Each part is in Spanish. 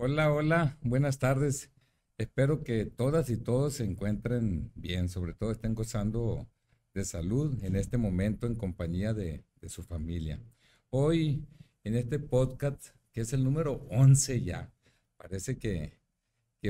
Hola, hola, buenas tardes. Espero que todas y todos se encuentren bien, sobre todo estén gozando de salud en este momento en compañía de su familia. Hoy, en este podcast, que es el número 11 ya, parece que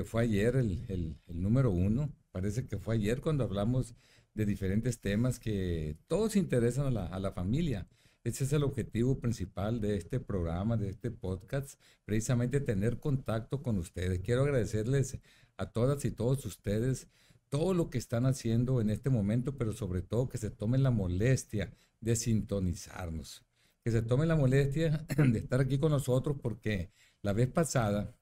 fue ayer el número uno, parece que fue ayer cuando hablamos de diferentes temas que todos interesan a la familia. Ese es el objetivo principal de este programa, de este podcast, precisamente tener contacto con ustedes. Quiero agradecerles a todas y todos ustedes todo lo que están haciendo en este momento, pero sobre todo que se tomen la molestia de sintonizarnos, que se tomen la molestia de estar aquí con nosotros porque la vez pasada,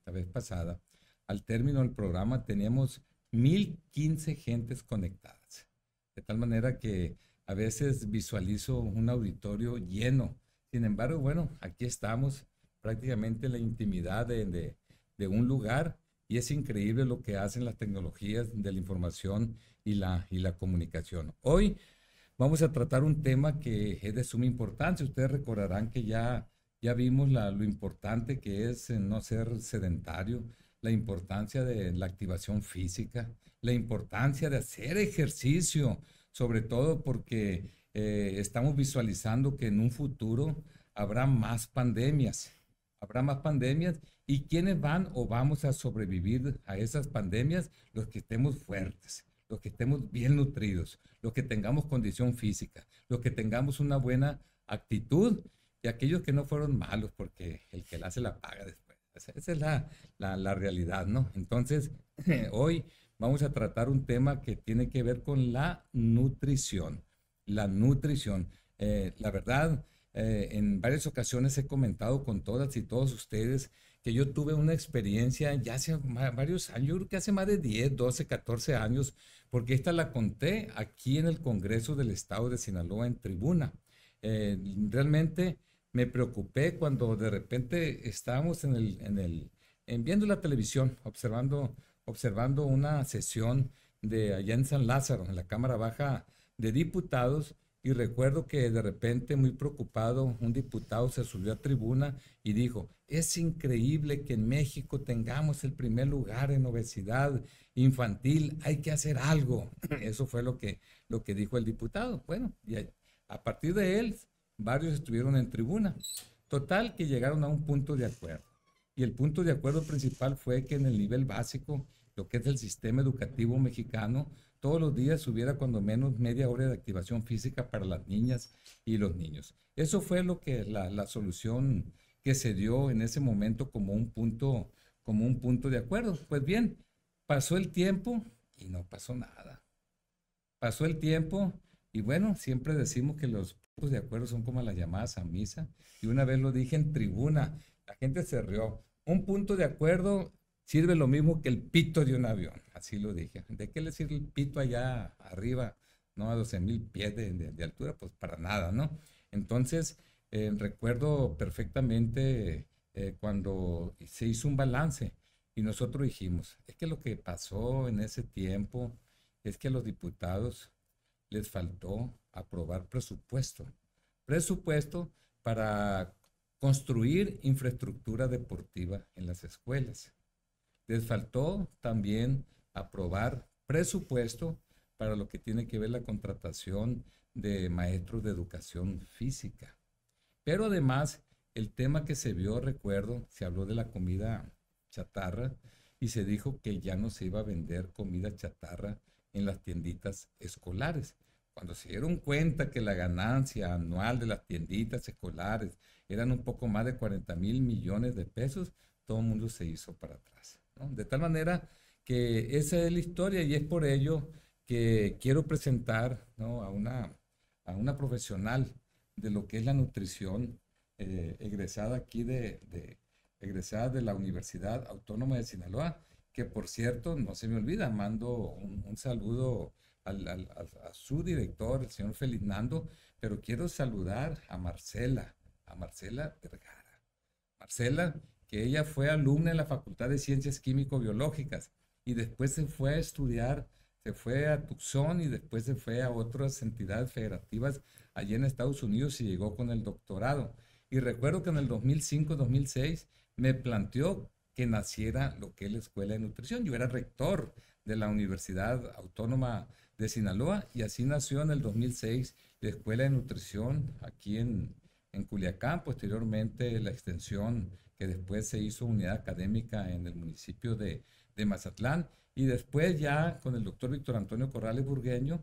al término del programa teníamos 1015 gentes conectadas. De tal manera que a veces visualizo un auditorio lleno. Sin embargo, bueno, aquí estamos prácticamente en la intimidad de un lugar y es increíble lo que hacen las tecnologías de la información y la comunicación. Hoy vamos a tratar un tema que es de suma importancia. Ustedes recordarán que ya vimos lo importante que es no ser sedentario, la importancia de la activación física, la importancia de hacer ejercicio, sobre todo porque estamos visualizando que en un futuro habrá más pandemias. Habrá más pandemias y quiénes van o vamos a sobrevivir a esas pandemias, los que estemos fuertes, los que estemos bien nutridos, los que tengamos condición física, los que tengamos una buena actitud y aquellos que no fueron malos, porque el que la hace la paga después. Esa es la realidad, ¿no? Entonces, hoy vamos a tratar un tema que tiene que ver con la nutrición. La nutrición. La verdad, en varias ocasiones he comentado con todas y todos ustedes que yo tuve una experiencia ya hace varios años, yo creo que hace más de 10, 12, 14 años, porque esta la conté aquí en el Congreso del Estado de Sinaloa en tribuna. Eh, Realmente me preocupé cuando de repente estábamos viendo la televisión, observando una sesión de allá en San Lázaro, en la Cámara Baja de Diputados, y recuerdo que de repente, muy preocupado, un diputado se subió a tribuna y dijo, es increíble que en México tengamos el primer lugar en obesidad infantil, hay que hacer algo. Eso fue lo que dijo el diputado. Bueno, y a partir de él, varios estuvieron en tribuna. Total, que llegaron a un punto de acuerdo. Y el punto de acuerdo principal fue que en el nivel básico, lo que es el sistema educativo mexicano, todos los días hubiera cuando menos media hora de activación física para las niñas y los niños. Eso fue lo que la solución que se dio en ese momento como un punto de acuerdo. Pues bien, pasó el tiempo y no pasó nada. Pasó el tiempo y bueno, siempre decimos que los puntos de acuerdo son como las llamadas a misa. Y una vez lo dije en tribuna, la gente se rió. Un punto de acuerdo sirve lo mismo que el pito de un avión. Así lo dije. ¿De qué le sirve el pito allá arriba, no a 12,000 pies de altura? Pues para nada, ¿no? Entonces, recuerdo perfectamente cuando se hizo un balance y nosotros dijimos, es que lo que pasó en ese tiempo es que a los diputados les faltó aprobar presupuesto para construir infraestructura deportiva en las escuelas. Les faltó también aprobar presupuesto para lo que tiene que ver la contratación de maestros de educación física. Pero además, el tema que se vio, recuerdo, se habló de la comida chatarra y se dijo que ya no se iba a vender comida chatarra en las tienditas escolares. Cuando se dieron cuenta que la ganancia anual de las tienditas escolares eran un poco más de 40,000 millones de pesos, todo el mundo se hizo para atrás, ¿no? De tal manera que esa es la historia y es por ello que quiero presentar, ¿no?, a una profesional de lo que es la nutrición, egresada aquí egresada de la Universidad Autónoma de Sinaloa, que por cierto, no se me olvida, mando un saludo a su director, el señor Feliznando, pero quiero saludar a Marcela Vergara. Marcela, que ella fue alumna en la Facultad de Ciencias Químico-Biológicas y después se fue a estudiar, se fue a Tucson y después se fue a otras entidades federativas allí en Estados Unidos y llegó con el doctorado. Y recuerdo que en el 2005-2006 me planteó que naciera lo que es la Escuela de Nutrición. Yo era rector de la Universidad Autónoma de Sinaloa y así nació en el 2006 la Escuela de Nutrición aquí en Culiacán, posteriormente la extensión que después se hizo unidad académica en el municipio de Mazatlán, y después ya con el doctor Víctor Antonio Corrales Burgueño,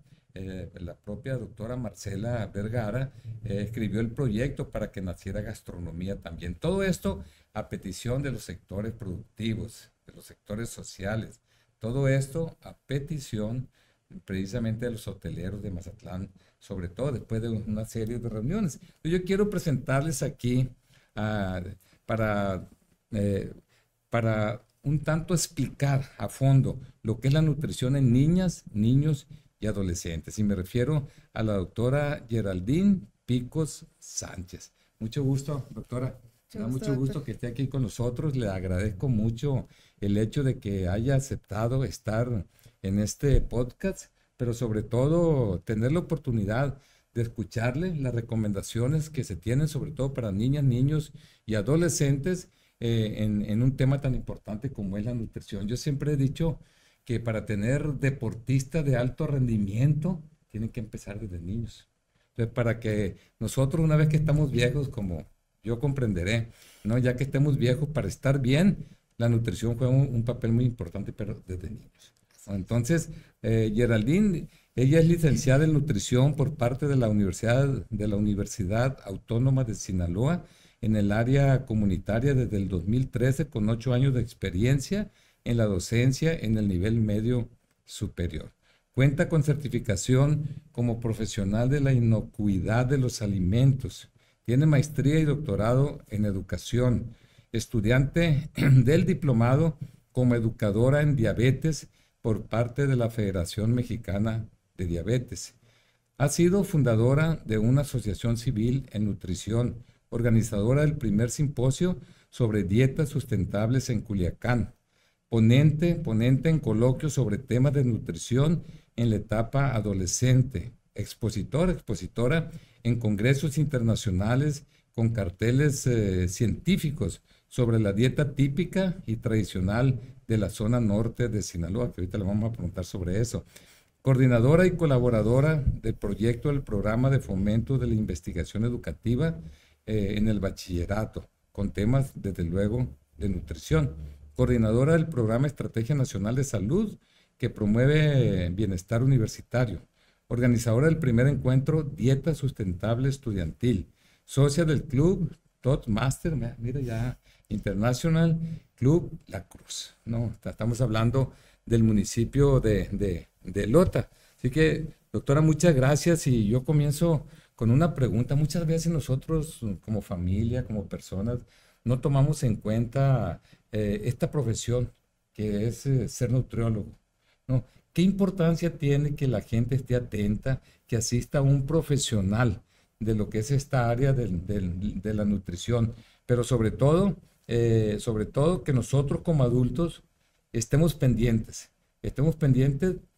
la propia doctora Marcela Vergara escribió el proyecto para que naciera gastronomía también. Todo esto a petición de los sectores productivos, de los sectores sociales, todo esto a petición precisamente de los hoteleros de Mazatlán, sobre todo después de una serie de reuniones. Yo quiero presentarles aquí para, para un tanto explicar a fondo lo que es la nutrición en niñas, niños y adolescentes. Y me refiero a la doctora Geraldine Picos Sánchez. Mucho gusto, doctora. Me da mucho gusto que esté aquí con nosotros. Le agradezco mucho el hecho de que haya aceptado estar en este podcast, pero sobre todo tener la oportunidad de escucharle las recomendaciones que se tienen, sobre todo para niñas, niños y adolescentes, en un tema tan importante como es la nutrición. Yo siempre he dicho que para tener deportistas de alto rendimiento, tienen que empezar desde niños. Entonces, para que nosotros, una vez que estamos viejos, como yo comprenderé, ¿no? Ya que estemos viejos, para estar bien, la nutrición juega un papel muy importante, pero desde niños. Entonces, Geraldine, ella es licenciada en nutrición por parte de la Universidad Autónoma de Sinaloa en el área comunitaria desde el 2013, con 8 años de experiencia en la docencia en el nivel medio superior. Cuenta con certificación como profesional de la inocuidad de los alimentos. Tiene maestría y doctorado en educación. Estudiante del diplomado como educadora en diabetes por parte de la Federación Mexicana de Diabetes. Ha sido fundadora de una asociación civil en nutrición, organizadora del primer simposio sobre dietas sustentables en Culiacán, ponente en coloquios sobre temas de nutrición en la etapa adolescente, expositora en congresos internacionales con carteles científicos sobre la dieta típica y tradicional de la zona norte de Sinaloa, que ahorita le vamos a preguntar sobre eso. Coordinadora y colaboradora del proyecto del programa de fomento de la investigación educativa en el bachillerato, con temas, desde luego, de nutrición. Coordinadora del programa Estrategia Nacional de Salud, que promueve bienestar universitario. Organizadora del primer encuentro Dieta Sustentable Estudiantil. Socia del club Toastmaster, mira ya, International Club La Cruz. No, estamos hablando del municipio de Lota. Así que, doctora, muchas gracias, y yo comienzo con una pregunta. Muchas veces nosotros como familia, como personas, no tomamos en cuenta esta profesión que es ser nutriólogo, ¿no? ¿Qué importancia tiene que la gente esté atenta, que asista a un profesional de lo que es esta área de la nutrición? Pero sobre todo que nosotros como adultos estemos pendientes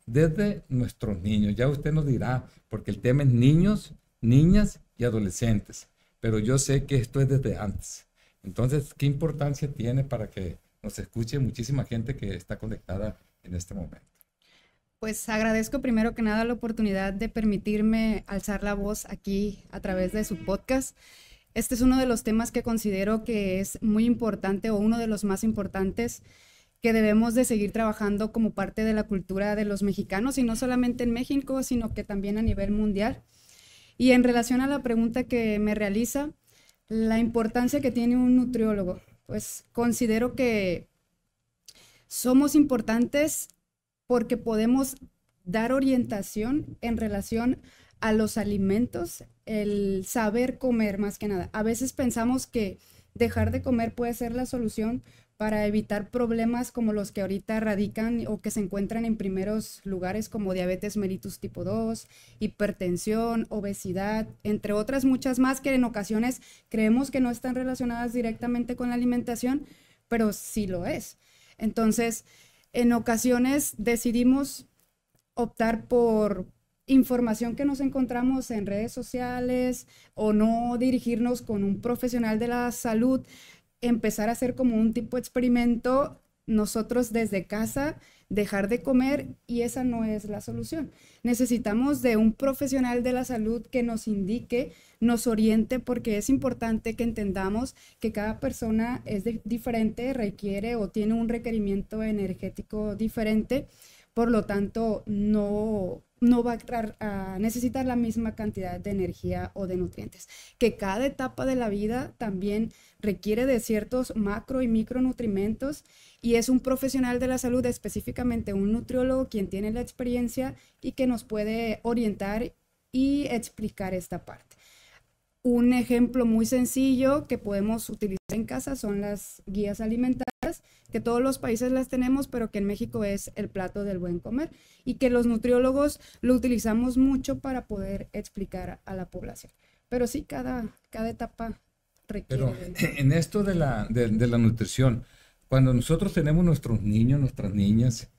desde nuestros niños. Ya usted nos dirá, porque el tema es niños, niñas y adolescentes, pero yo sé que esto es desde antes. Entonces, ¿qué importancia tiene para que nos escuche muchísima gente que está conectada en este momento? Pues agradezco primero que nada la oportunidad de permitirme alzar la voz aquí a través de su podcast. Este es uno de los temas que considero que es muy importante, o uno de los más importantes, que debemos de seguir trabajando como parte de la cultura de los mexicanos, y no solamente en México, sino que también a nivel mundial. Y en relación a la pregunta que me realiza, la importancia que tiene un nutriólogo, pues considero que somos importantes porque podemos dar orientación en relación a los alimentos, el saber comer más que nada. A veces pensamos que dejar de comer puede ser la solución para evitar problemas como los que ahorita radican o que se encuentran en primeros lugares, como diabetes mellitus tipo 2, hipertensión, obesidad, entre otras muchas más que en ocasiones creemos que no están relacionadas directamente con la alimentación, pero sí lo es. Entonces, en ocasiones decidimos optar por información que nos encontramos en redes sociales o no dirigirnos con un profesional de la salud, empezar a hacer como un tipo de experimento nosotros desde casa, dejar de comer, y esa no es la solución. Necesitamos de un profesional de la salud que nos indique, nos oriente, porque es importante que entendamos que cada persona es diferente, requiere o tiene un requerimiento energético diferente, por lo tanto no va a necesitar la misma cantidad de energía o de nutrientes. Que cada etapa de la vida también requiere de ciertos macro y micronutrientes, y es un profesional de la salud, específicamente un nutriólogo, quien tiene la experiencia y que nos puede orientar y explicar esta parte. Un ejemplo muy sencillo que podemos utilizar en casa son las guías alimentarias, que todos los países las tenemos, pero que en México es el plato del buen comer, y que los nutriólogos lo utilizamos mucho para poder explicar a la población. Pero sí, cada etapa requiere. Pero en esto de la nutrición, cuando nosotros tenemos nuestros niños, nuestras niñas,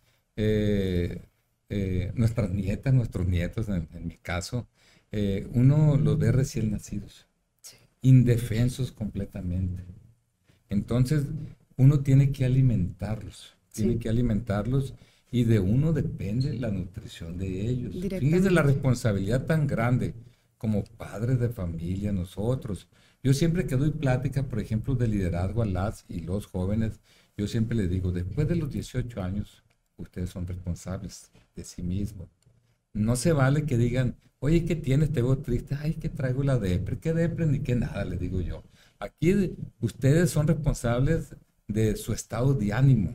nuestras nietas, nuestros nietos, en mi caso, uno los ve recién nacidos, sí, indefensos completamente. Entonces, uno tiene que alimentarlos, y de uno depende la nutrición de ellos. Fíjense la responsabilidad tan grande como padres de familia, nosotros. Yo siempre que doy plática, por ejemplo, de liderazgo a las y los jóvenes, yo siempre les digo, después de los 18 años, ustedes son responsables de sí mismos. No se vale que digan, oye, ¿qué tienes? Te veo triste. Ay, que traigo la depre. ¿Qué depre? Ni qué nada, les digo yo. Aquí ustedes son responsables de su estado de ánimo.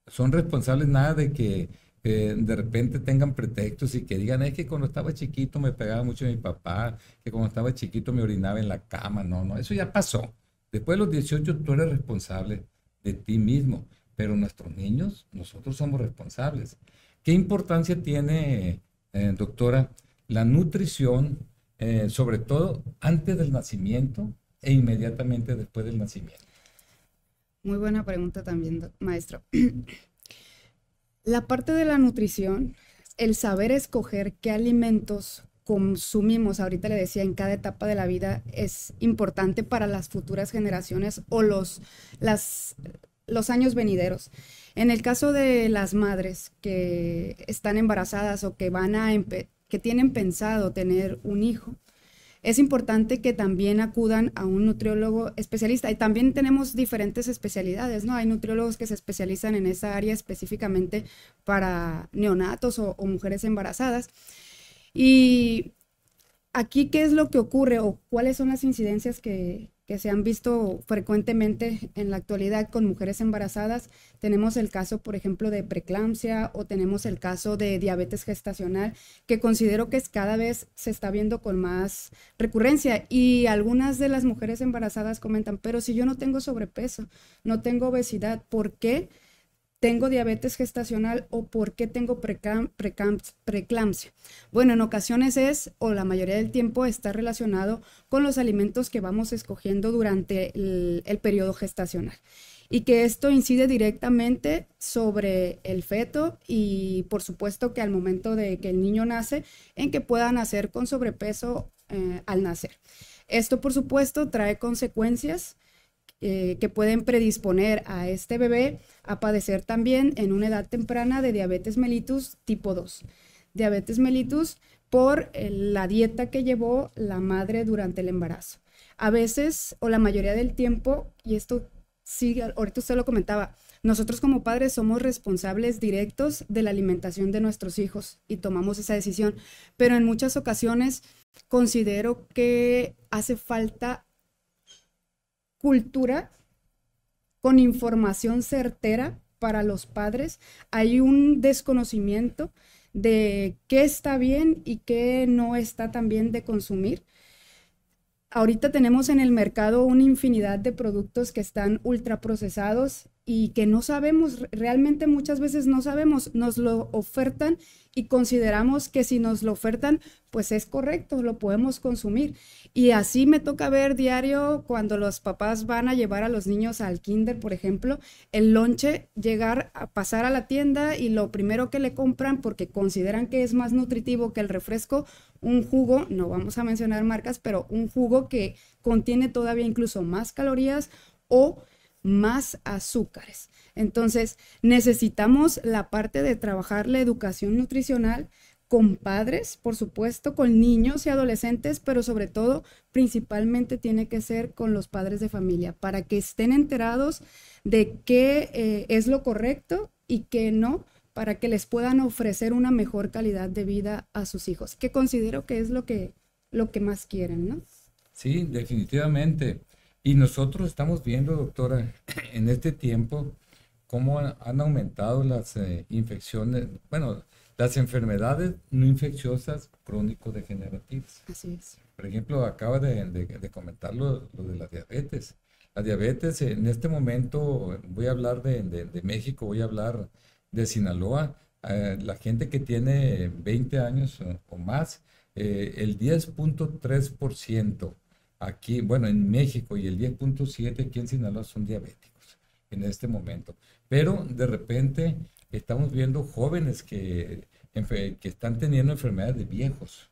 Son responsables nada de que de repente tengan pretextos y que digan, es que cuando estaba chiquito me pegaba mucho mi papá, que cuando estaba chiquito me orinaba en la cama. No, eso ya pasó. Después de los 18 tú eres responsable de ti mismo, pero nuestros niños, nosotros somos responsables. ¿Qué importancia tiene, doctora, la nutrición, sobre todo antes del nacimiento e inmediatamente después del nacimiento? Muy buena pregunta también, maestro. La parte de la nutrición, el saber escoger qué alimentos consumimos, ahorita le decía, en cada etapa de la vida, es importante para las futuras generaciones o los años venideros. En el caso de las madres que están embarazadas o que que tienen pensado tener un hijo, es importante que también acudan a un nutriólogo especialista. Y también tenemos diferentes especialidades, ¿no? Hay nutriólogos que se especializan en esa área específicamente para neonatos o mujeres embarazadas. Y aquí, ¿qué es lo que ocurre o cuáles son las incidencias que se han visto frecuentemente en la actualidad con mujeres embarazadas? Tenemos el caso, por ejemplo, de preeclampsia, o tenemos el caso de diabetes gestacional, que considero que cada vez se está viendo con más recurrencia, y algunas de las mujeres embarazadas comentan, pero si yo no tengo sobrepeso, no tengo obesidad, ¿por qué tengo diabetes gestacional o por qué tengo preeclampsia? Bueno, en ocasiones o la mayoría del tiempo está relacionado con los alimentos que vamos escogiendo durante el periodo gestacional, y que esto incide directamente sobre el feto, y por supuesto que al momento de que el niño nace, en que pueda nacer con sobrepeso al nacer. Esto, por supuesto, trae consecuencias que pueden predisponer a este bebé a padecer también en una edad temprana de diabetes mellitus tipo 2. Diabetes mellitus por la dieta que llevó la madre durante el embarazo. A veces, o la mayoría del tiempo, y esto sí, ahorita usted lo comentaba, nosotros como padres somos responsables directos de la alimentación de nuestros hijos y tomamos esa decisión, pero en muchas ocasiones considero que hace falta cultura con información certera para los padres. Hay un desconocimiento de qué está bien y qué no está tan bien de consumir. Ahorita tenemos en el mercado una infinidad de productos que están ultraprocesados y que no sabemos, realmente muchas veces no sabemos, nos lo ofertan y consideramos que si nos lo ofertan, pues es correcto, lo podemos consumir. Y así me toca ver diario cuando los papás van a llevar a los niños al kinder, por ejemplo, el lonche, llegar a pasar a la tienda y lo primero que le compran, porque consideran que es más nutritivo que el refresco, un jugo, no vamos a mencionar marcas, pero un jugo que contiene todavía incluso más calorías, o más azúcares. Entonces, necesitamos la parte de trabajar la educación nutricional con padres, por supuesto, con niños y adolescentes, pero sobre todo, principalmente tiene que ser con los padres de familia, para que estén enterados de qué es lo correcto y qué no, para que les puedan ofrecer una mejor calidad de vida a sus hijos, que considero que es lo que más quieren, ¿no? Sí, definitivamente. Y nosotros estamos viendo, doctora, en este tiempo, cómo han aumentado las infecciones, bueno, las enfermedades no infecciosas crónico-degenerativas. Así es. Por ejemplo, acaba de comentar lo de la diabetes. La diabetes, en este momento, voy a hablar de México, voy a hablar de Sinaloa. La gente que tiene 20 años o más, el 10.3% aquí, bueno, en México y el 10.7% aquí en Sinaloa son diabéticos en este momento. Pero de repente estamos viendo jóvenes que están teniendo enfermedades de viejos,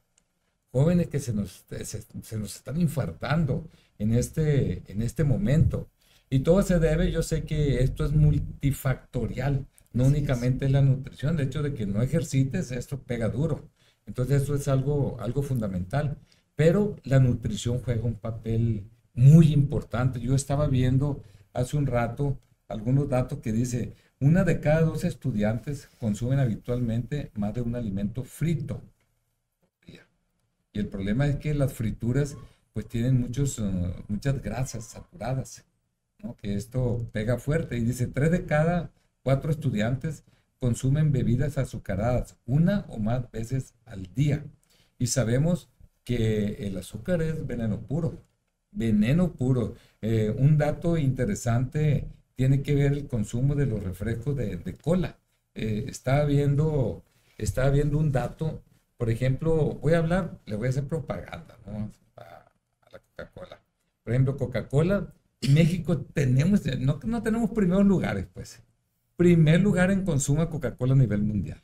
jóvenes que se nos están infartando en este momento. Y todo se debe, yo sé que esto es multifactorial, no únicamente es la nutrición, de hecho de que no ejercites, esto pega duro. Entonces eso es algo fundamental. Pero la nutrición juega un papel muy importante. Yo estaba viendo hace un rato algunos datos que dice, 1 de cada 2 estudiantes consumen habitualmente más de un alimento frito. Y el problema es que las frituras pues tienen muchas grasas saturadas, ¿no? Que esto pega fuerte. Y dice, 3 de cada 4 estudiantes consumen bebidas azucaradas 1 o más veces al día. Y sabemos que el azúcar es veneno puro, veneno puro. Un dato interesante tiene que ver el consumo de los refrescos de cola. Estaba viendo un dato, por ejemplo, le voy a hacer propaganda, ¿no? a la Coca-Cola. Por ejemplo, Coca-Cola, en México tenemos, no tenemos primeros lugares, pues. Primer lugar en consumo de Coca-Cola a nivel mundial.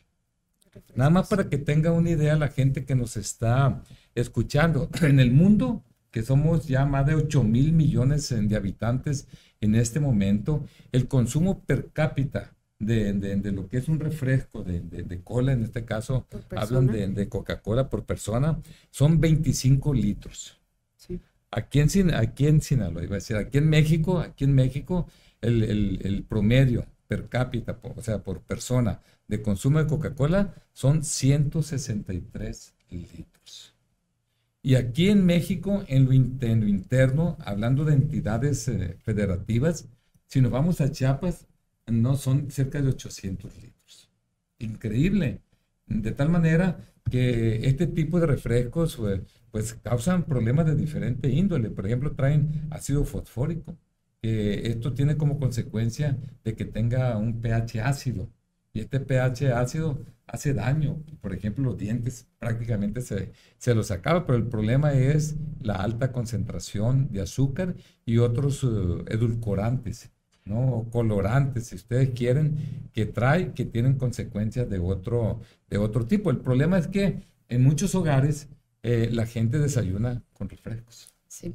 Nada más para que tenga una idea la gente que nos está escuchando. En el mundo, que somos ya más de 8,000 millones de habitantes en este momento, el consumo per cápita de lo que es un refresco de cola, en este caso hablan de Coca-Cola por persona, son 25 litros. Sí. Aquí en Sinaloa, iba a decir, aquí en México, el promedio per cápita, o sea, por persona de consumo de Coca-Cola son 163 litros. Y aquí en México, en lo interno, hablando de entidades federativas, si nos vamos a Chiapas, no son cerca de 800 litros. Increíble. De tal manera que este tipo de refrescos pues causan problemas de diferente índole. Por ejemplo, traen ácido fosfórico. Esto tiene como consecuencia de que tenga un pH ácido. Y este pH ácido hace daño. Por ejemplo, los dientes prácticamente se los acaba, pero el problema es la alta concentración de azúcar y otros edulcorantes, ¿no? O colorantes, si ustedes quieren, que tienen consecuencias de otro tipo. El problema es que en muchos hogares la gente desayuna con refrescos. Sí.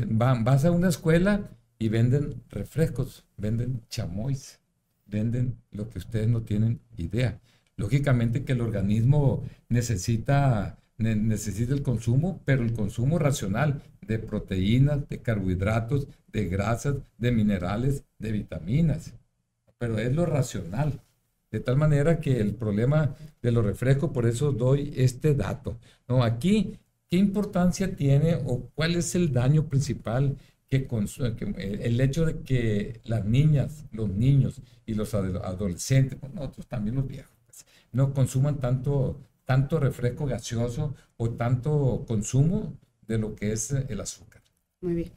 Vas a una escuela y venden refrescos, venden chamois, venden lo que ustedes no tienen idea. Lógicamente que el organismo necesita el consumo, pero el consumo racional de proteínas, de carbohidratos, de grasas, de minerales, de vitaminas. Pero es lo racional. De tal manera que el problema de los refrescos, por eso doy este dato, ¿no? Aquí, ¿qué importancia tiene o cuál es el daño principal que el hecho de que las niñas, los niños y los adolescentes, bueno, nosotros también los viejos, pues, no consuman tanto refresco gaseoso o tanto consumo de lo que es el azúcar? Muy bien.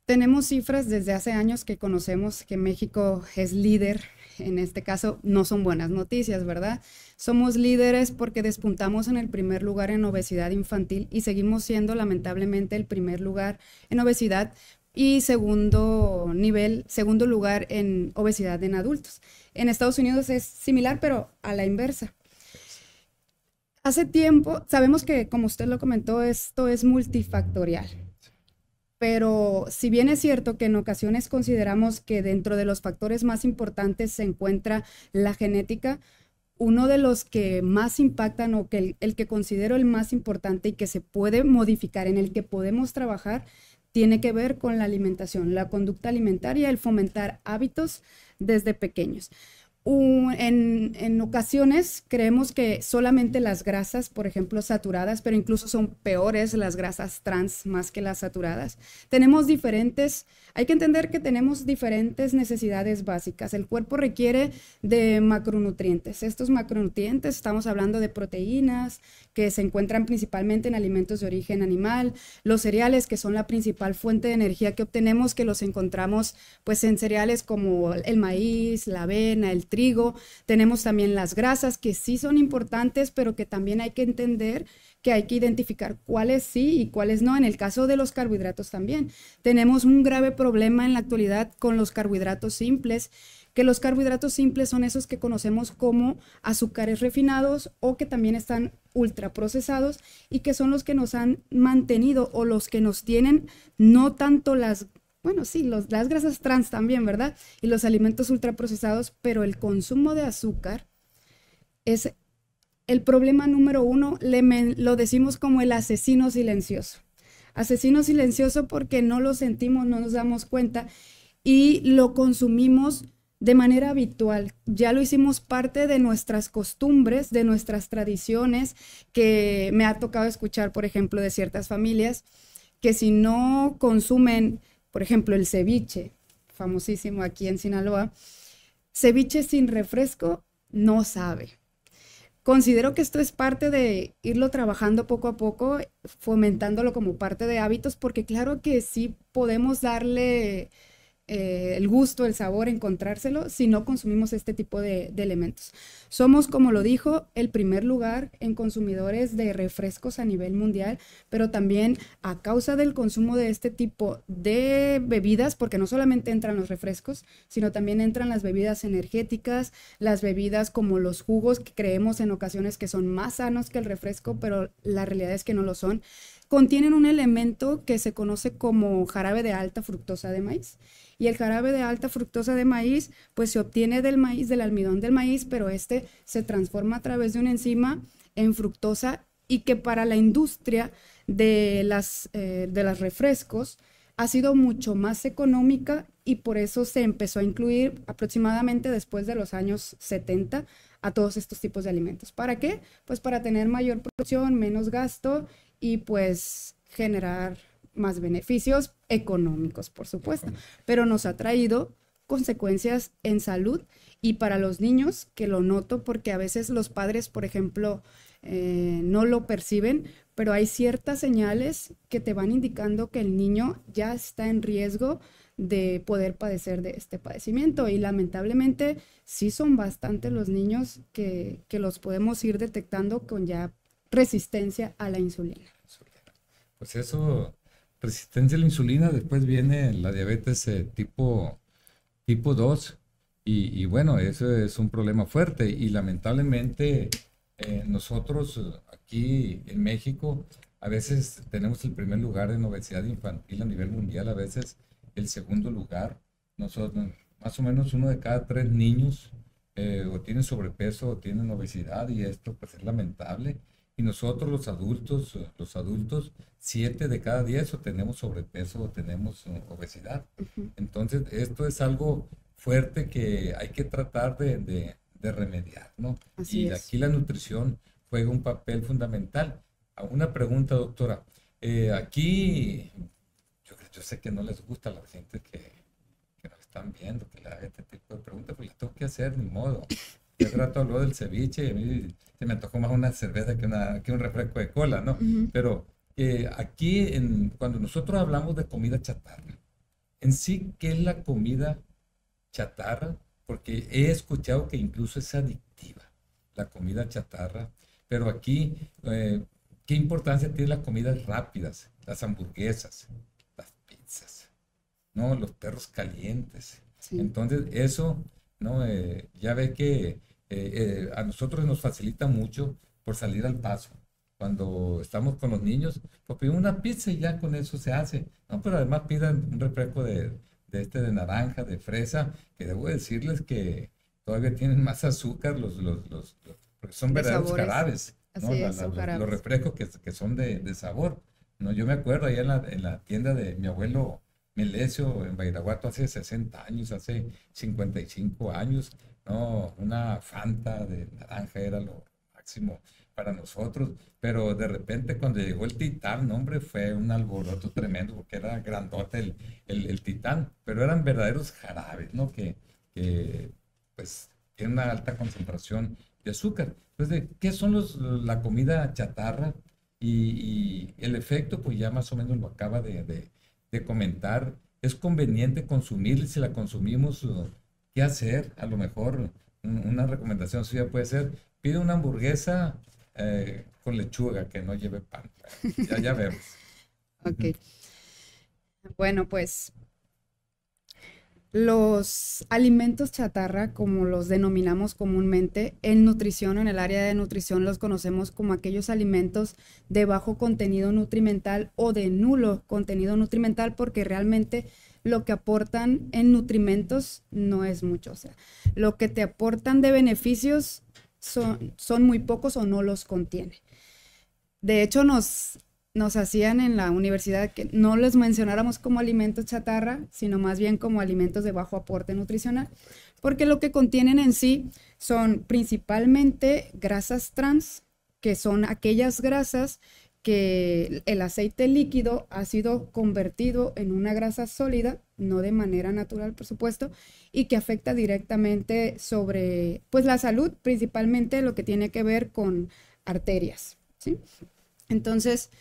Tenemos cifras desde hace años que conocemos que México es líder. En este caso no son buenas noticias, ¿verdad? Somos líderes porque despuntamos en el primer lugar en obesidad infantil y seguimos siendo lamentablemente el primer lugar en obesidad y segundo lugar en obesidad en adultos. En Estados Unidos es similar, pero a la inversa. Hace tiempo, sabemos que, como usted lo comentó, esto es multifactorial. Pero si bien es cierto que en ocasiones consideramos que dentro de los factores más importantes se encuentra la genética, uno de los que más impactan o que el que considero el más importante y que se puede modificar, en el que podemos trabajar, tiene que ver con la alimentación, la conducta alimentaria, el fomentar hábitos desde pequeños. En ocasiones creemos que solamente las grasas, por ejemplo, saturadas, pero incluso son peores las grasas trans más que las saturadas. Hay que entender que tenemos diferentes necesidades básicas. El cuerpo requiere de macronutrientes. Estos macronutrientes, estamos hablando de proteínas que se encuentran principalmente en alimentos de origen animal, los cereales que son la principal fuente de energía que obtenemos, que los encontramos pues en cereales como el maíz, la avena, el trigo. Tenemos también las grasas que sí son importantes, pero que también hay que entender que hay que identificar cuáles sí y cuáles no. En el caso de los carbohidratos también. Tenemos un grave problema en la actualidad con los carbohidratos simples, que los carbohidratos simples son esos que conocemos como azúcares refinados o que también están ultraprocesados y que son los que nos han mantenido o los que nos tienen no tanto las grasas trans también, ¿verdad? Y los alimentos ultraprocesados, pero el consumo de azúcar es el problema número uno, lo decimos como el asesino silencioso. Asesino silencioso porque no lo sentimos, no nos damos cuenta y lo consumimos de manera habitual. Ya lo hicimos parte de nuestras costumbres, de nuestras tradiciones, que me ha tocado escuchar, por ejemplo, de ciertas familias, que si no consumen, por ejemplo, el ceviche, famosísimo aquí en Sinaloa, ceviche sin refresco, no sabe. Considero que esto es parte de irlo trabajando poco a poco, fomentándolo como parte de hábitos, porque claro que sí podemos darle el gusto, el sabor, encontrárselo si no consumimos este tipo de elementos. Somos, como lo dijo, el primer lugar en consumidores de refrescos a nivel mundial, pero también a causa del consumo de este tipo de bebidas, porque no solamente entran los refrescos, sino también entran las bebidas energéticas, las bebidas como los jugos, que creemos en ocasiones que son más sanos que el refresco, pero la realidad es que no lo son. Contienen un elemento que se conoce como jarabe de alta fructosa de maíz. Y el jarabe de alta fructosa de maíz, pues se obtiene del maíz, del almidón del maíz, pero este se transforma a través de una enzima en fructosa y que para la industria de las refrescos ha sido mucho más económica y por eso se empezó a incluir aproximadamente después de los años 70 a todos estos tipos de alimentos. ¿Para qué? Pues para tener mayor producción, menos gasto y pues generar más beneficios económicos, por supuesto, pero nos ha traído consecuencias en salud y para los niños, que lo noto porque a veces los padres, por ejemplo, no lo perciben, pero hay ciertas señales que te van indicando que el niño ya está en riesgo de poder padecer de este padecimiento y lamentablemente sí son bastantes los niños que los podemos ir detectando con ya resistencia a la insulina. Pues eso, resistencia a la insulina, después viene la diabetes tipo 2 y bueno, eso es un problema fuerte y lamentablemente nosotros aquí en México a veces tenemos el primer lugar en obesidad infantil a nivel mundial, a veces el segundo lugar. Nosotros, más o menos 1 de cada 3 niños o tienen sobrepeso o tienen obesidad y esto pues es lamentable. Y nosotros los adultos, 7 de cada 10 o tenemos sobrepeso o tenemos obesidad. Entonces, esto es algo fuerte que hay que tratar de remediar, ¿no? Así y es. aquí la nutrición juega un papel fundamental. Una pregunta, doctora. Aquí, yo sé que no les gusta a la gente que nos están viendo, que le haga este tipo de preguntas, pues las tengo que hacer, ni modo. Hace rato habló del ceviche y a mí se me antojó más una cerveza que un refresco de cola, ¿no? Pero aquí, cuando nosotros hablamos de comida chatarra, en sí, ¿qué es la comida chatarra? Porque he escuchado que incluso es adictiva la comida chatarra, pero aquí, ¿qué importancia tienen las comidas rápidas? Las hamburguesas, las pizzas, ¿no? Los perros calientes. Sí. Entonces, eso, ¿no? Ya ve que a nosotros nos facilita mucho por salir al paso. cuando estamos con los niños, pues pedimos una pizza y ya con eso se hace. No, pero además pidan un refresco de naranja, de fresa, que debo decirles que todavía tienen más azúcar porque son De verdaderos sabores. jarabes, ¿no? Así es, son Los jarabes. refrescos que son de sabor, ¿no? Yo me acuerdo ahí en la tienda de mi abuelo Melesio en Badiraguato hace 60 años, hace 55 años, ¿no? Una Fanta de naranja era lo máximo para nosotros, pero de repente cuando llegó el Titán, no, hombre, fue un alboroto tremendo porque era grandote el Titán, pero eran verdaderos jarabes, ¿no? Que pues tienen una alta concentración de azúcar. Entonces, ¿qué son la comida chatarra? Y el efecto, pues ya más o menos lo acaba de comentar. Es conveniente consumir, si la consumimos, ¿qué hacer? A lo mejor una recomendación suya puede ser, pide una hamburguesa con lechuga que no lleve pan. Ya vemos. Ujú. Ok. Bueno, pues los alimentos chatarra, como los denominamos comúnmente, en nutrición o en el área de nutrición los conocemos como aquellos alimentos de bajo contenido nutrimental o de nulo contenido nutrimental, porque realmente lo que aportan en nutrimentos no es mucho. O sea, lo que te aportan de beneficios son muy pocos o no los contiene. De hecho, nos hacían en la universidad que no les mencionáramos como alimentos chatarra, sino más bien como alimentos de bajo aporte nutricional, porque lo que contienen en sí son principalmente grasas trans, que son aquellas grasas que el aceite líquido ha sido convertido en una grasa sólida, no de manera natural, por supuesto, y que afecta directamente sobre, pues, la salud, principalmente lo que tiene que ver con arterias, ¿sí? Entonces,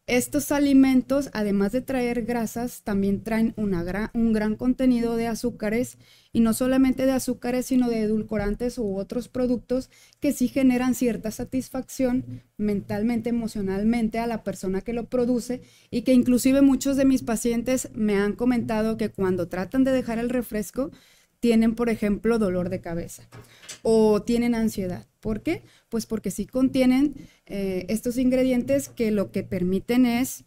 estos alimentos, además de traer grasas, también traen un gran contenido de azúcares, y no solamente de azúcares, sino de edulcorantes u otros productos que sí generan cierta satisfacción mentalmente, emocionalmente a la persona que lo produce, y que inclusive muchos de mis pacientes me han comentado que cuando tratan de dejar el refresco, tienen, por ejemplo, dolor de cabeza o tienen ansiedad. ¿Por qué? Pues porque sí contienen estos ingredientes que lo que permiten es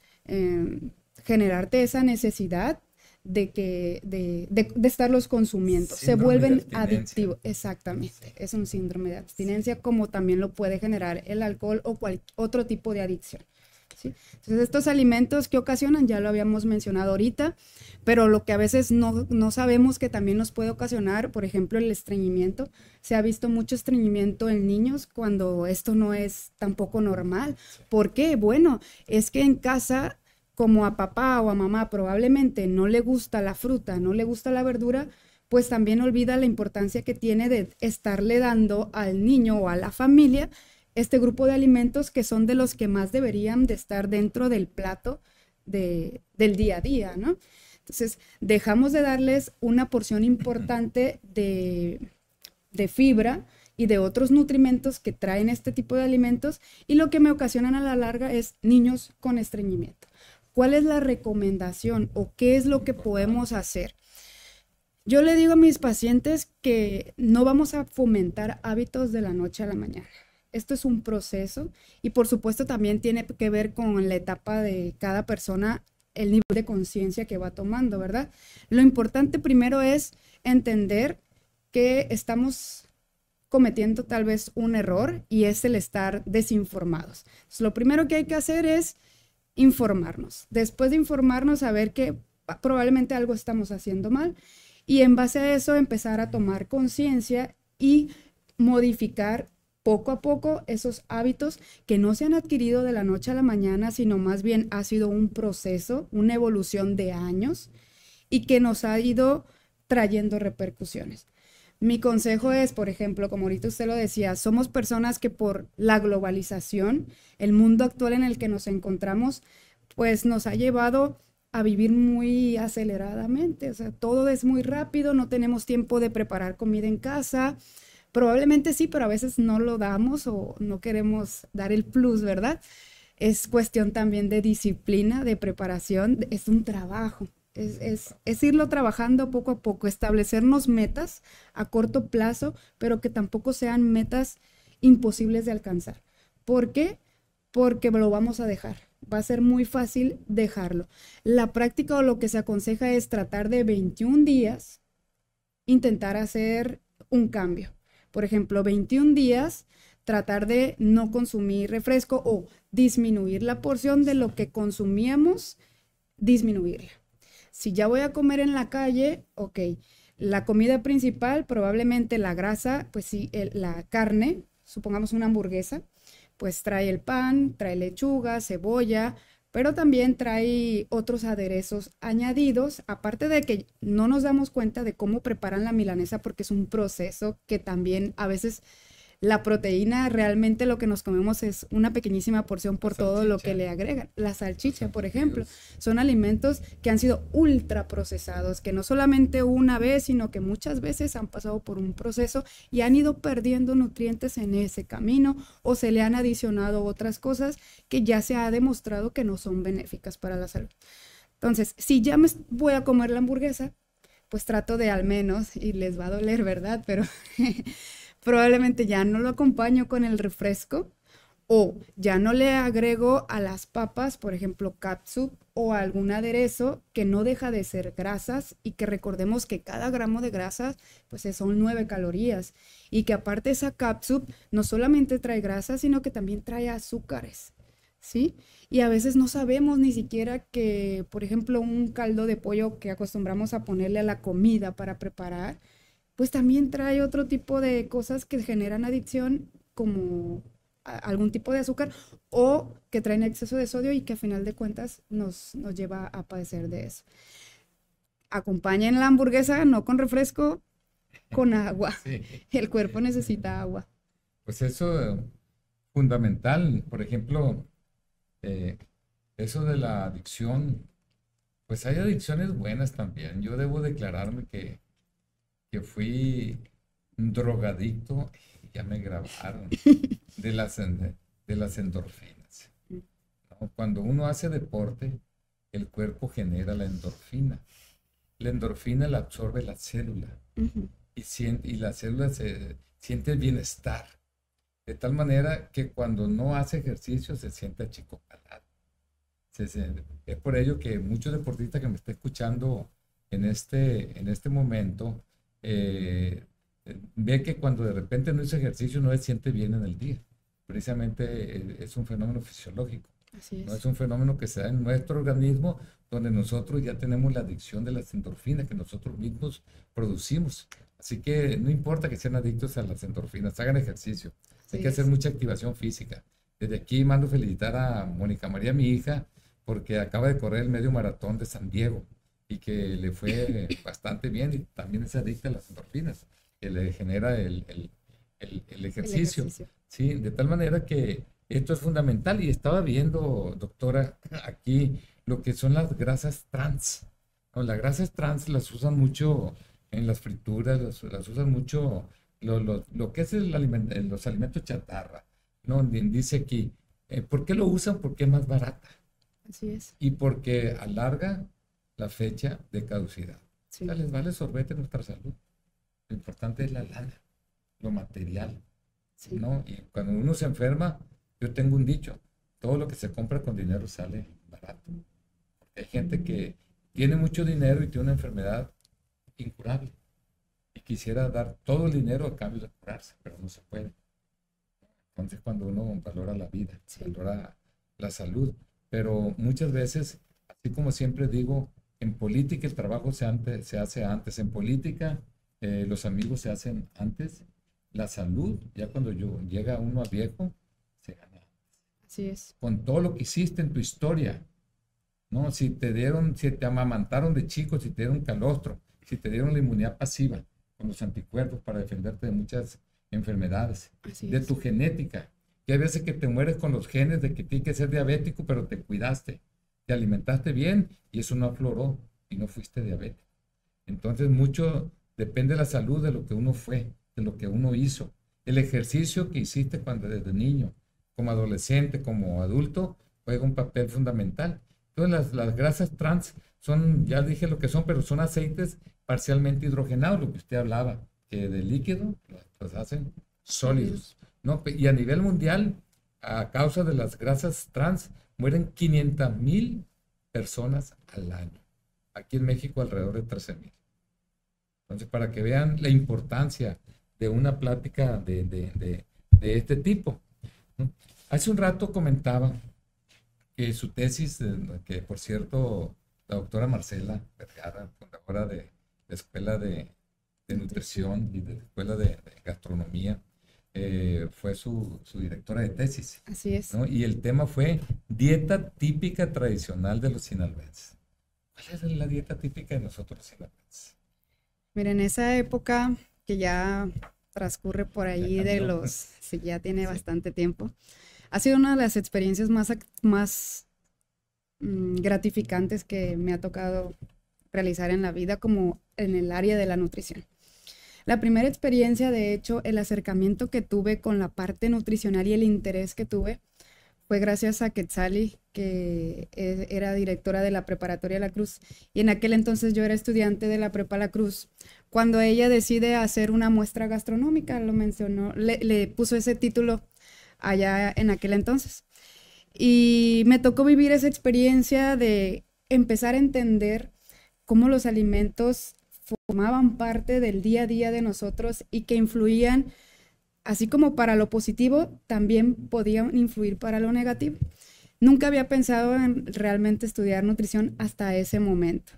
generarte esa necesidad de estarlos consumiendo. Se Síndrome de vuelven abstinencia. adictivos. Exactamente. Es un síndrome de abstinencia, como también lo puede generar el alcohol o otro tipo de adicción, ¿sí? Entonces, estos alimentos que ocasionan, ya lo habíamos mencionado ahorita, pero lo que a veces no sabemos que también nos puede ocasionar, por ejemplo, el estreñimiento. Se ha visto mucho estreñimiento en niños cuando esto no es tampoco normal. ¿Por qué? Bueno, es que en casa, como a papá o a mamá probablemente no le gusta la fruta, no le gusta la verdura, pues también olvida la importancia que tiene de estarle dando al niño o a la familia este grupo de alimentos que son de los que más deberían de estar dentro del plato del día a día, ¿no? Entonces, dejamos de darles una porción importante de fibra y de otros nutrimentos que traen este tipo de alimentos, y lo que me ocasionan a la larga es niños con estreñimiento. ¿Cuál es la recomendación o qué es lo que podemos hacer? Yo le digo a mis pacientes que no vamos a fomentar hábitos de la noche a la mañana. Esto es un proceso, y por supuesto también tiene que ver con la etapa de cada persona, el nivel de conciencia que va tomando, ¿verdad? Lo importante primero es entender que estamos cometiendo tal vez un error, y es el estar desinformados. Entonces, lo primero que hay que hacer es informarnos. Después de informarnos, saber que probablemente algo estamos haciendo mal, y en base a eso empezar a tomar conciencia y modificar poco a poco esos hábitos que no se han adquirido de la noche a la mañana, sino más bien ha sido un proceso, una evolución de años, y que nos ha ido trayendo repercusiones. Mi consejo es, por ejemplo, como ahorita usted lo decía, somos personas que por la globalización, el mundo actual en el que nos encontramos, pues nos ha llevado a vivir muy aceleradamente. O sea, todo es muy rápido, no tenemos tiempo de preparar comida en casa. Probablemente sí, pero a veces no lo damos o no queremos dar el plus, ¿verdad? Es cuestión también de disciplina, de preparación, es un trabajo. Es irlo trabajando poco a poco, establecernos metas a corto plazo, pero que tampoco sean metas imposibles de alcanzar. ¿Por qué? porque lo vamos a dejar. Va a ser muy fácil dejarlo. La práctica o lo que se aconseja es tratar de 21 días intentar hacer un cambio. Por ejemplo, 21 días tratar de no consumir refresco o disminuir la porción de lo que consumíamos, disminuirla. Si ya voy a comer en la calle, ok, la comida principal, probablemente la grasa, pues sí, la carne, supongamos una hamburguesa, pues trae el pan, trae lechuga, cebolla, pero también trae otros aderezos añadidos, aparte de que no nos damos cuenta de cómo preparan la milanesa porque es un proceso que también a veces la proteína realmente lo que nos comemos es una pequeñísima porción por todo lo que le agregan. La salchicha, por ejemplo, son alimentos que han sido ultra procesados, que no solamente una vez, sino que muchas veces han pasado por un proceso y han ido perdiendo nutrientes en ese camino o se le han adicionado otras cosas que ya se ha demostrado que no son benéficas para la salud. Entonces, si ya me voy a comer la hamburguesa, pues trato de al menos, y les va a doler, ¿verdad? Pero probablemente ya no lo acompaño con el refresco o ya no le agrego a las papas, por ejemplo, catsup o algún aderezo que no deja de ser grasas y que recordemos que cada gramo de grasas pues son 9 calorías y que aparte esa catsup no solamente trae grasas, sino que también trae azúcares, ¿sí? Y a veces no sabemos ni siquiera que, por ejemplo, un caldo de pollo que acostumbramos a ponerle a la comida para preparar, pues también trae otro tipo de cosas que generan adicción, como algún tipo de azúcar o que traen exceso de sodio y que a final de cuentas nos lleva a padecer de eso. Acompañen la hamburguesa no con refresco, con agua. Sí. El cuerpo necesita agua. Pues eso fundamental. Por ejemplo, eso de la adicción, pues hay adicciones buenas también. Yo debo declararme que fui un drogadicto, ya me grabaron, de las endorfinas, ¿no? Cuando uno hace deporte, el cuerpo genera la endorfina. La endorfina la absorbe la célula y la célula siente el bienestar. De tal manera que cuando no hace ejercicio se siente achicopalado. Es por ello que muchos deportistas que me están escuchando en este momento, ve que cuando de repente no hizo ejercicio no se siente bien en el día. Precisamente es un fenómeno fisiológico. Así es. No es un fenómeno que se da en nuestro organismo, donde nosotros ya tenemos la adicción de las endorfinas que nosotros mismos producimos. Así que no importa que sean adictos a las endorfinas, hagan ejercicio. Hay que hacer mucha activación física. Desde aquí mando felicitar a Mónica María, mi hija, porque acaba de correr el medio maratón de San Diego y que le fue bastante bien, y también es adicta a las endorfinas, que le genera el ejercicio. Sí, de tal manera que esto es fundamental. Y estaba viendo, doctora, aquí lo que son las grasas trans. ¿No? Las grasas trans las usan mucho en las frituras, las usan mucho lo que es los alimentos chatarra, ¿no? Dice aquí, ¿por qué lo usan? Porque es más barata. Así es. Y porque alarga la fecha de caducidad. Sí. O sea, les vale sorbete nuestra salud. Lo importante es la lana, lo material, sí, ¿no? Y cuando uno se enferma, yo tengo un dicho, todo lo que se compra con dinero sale barato. Porque hay gente que tiene mucho dinero y tiene una enfermedad incurable y quisiera dar todo el dinero a cambio de curarse, pero no se puede. Entonces, cuando uno valora la vida, sí, valora la salud, pero muchas veces, así como siempre digo, en política el trabajo se hace antes, en política los amigos se hacen antes, la salud, ya cuando llega uno a viejo, se gana. Así es. Con todo lo que hiciste en tu historia, ¿no? Si te amamantaron de chico, si te dieron calostro, si te dieron la inmunidad pasiva con los anticuerpos para defenderte de muchas enfermedades, de tu genética, que hay veces que te mueres con los genes de que tienes que ser diabético, pero te cuidaste, te alimentaste bien y eso no afloró y no fuiste diabético. Entonces mucho depende de la salud, de lo que uno fue, de lo que uno hizo, el ejercicio que hiciste cuando desde niño, como adolescente, como adulto, juega un papel fundamental. Entonces las grasas trans son, ya dije lo que son, pero son aceites parcialmente hidrogenados, lo que usted hablaba, que de líquido los hacen sólidos, ¿no? Y a nivel mundial a causa de las grasas trans, mueren 500,000 personas al año. Aquí en México alrededor de 13,000. Entonces, para que vean la importancia de una plática de este tipo, ¿no? Hace un rato comentaba que su tesis, que por cierto, la doctora Marcela Vergara, fundadora de la Escuela de Nutrición y de la Escuela de Gastronomía, fue su directora de tesis. Así es. ¿No? Y el tema fue dieta típica tradicional de los sinaloenses. ¿Cuál es la dieta típica de nosotros los sinaloenses? Miren, esa época que ya transcurre por ahí sí, ya tiene bastante tiempo, ha sido una de las experiencias más gratificantes que me ha tocado realizar en la vida, como en el área de la nutrición. La primera experiencia, de hecho, el acercamiento que tuve con la parte nutricional y el interés que tuve fue gracias a Quetzali, que era directora de la preparatoria La Cruz, y en aquel entonces yo era estudiante de la prepa La Cruz. Cuando ella decide hacer una muestra gastronómica, lo mencionó, le puso ese título allá en aquel entonces. Y me tocó vivir esa experiencia de empezar a entender cómo los alimentos formaban parte del día a día de nosotros y que influían, así como para lo positivo, también podían influir para lo negativo. Nunca había pensado en realmente estudiar nutrición hasta ese momento.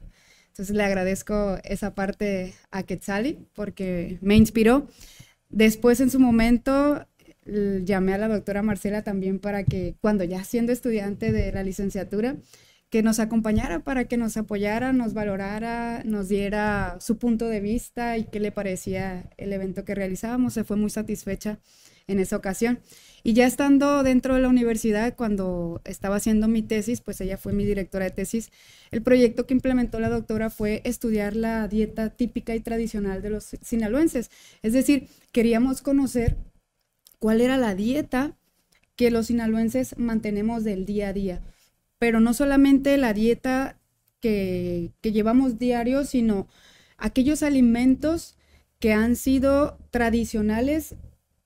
Entonces le agradezco esa parte a Quetzali porque me inspiró. Después, en su momento, llamé a la doctora Marcela también para que, cuando ya siendo estudiante de la licenciatura, que nos acompañara, para que nos apoyara, nos valorara, nos diera su punto de vista y qué le parecía el evento que realizábamos. Se fue muy satisfecha en esa ocasión. Y ya estando dentro de la universidad, cuando estaba haciendo mi tesis, pues ella fue mi directora de tesis. El proyecto que implementó la doctora fue estudiar la dieta típica y tradicional de los sinaloenses. Es decir, queríamos conocer cuál era la dieta que los sinaloenses mantenemos del día a día. Pero no solamente la dieta que llevamos diario, sino aquellos alimentos que han sido tradicionales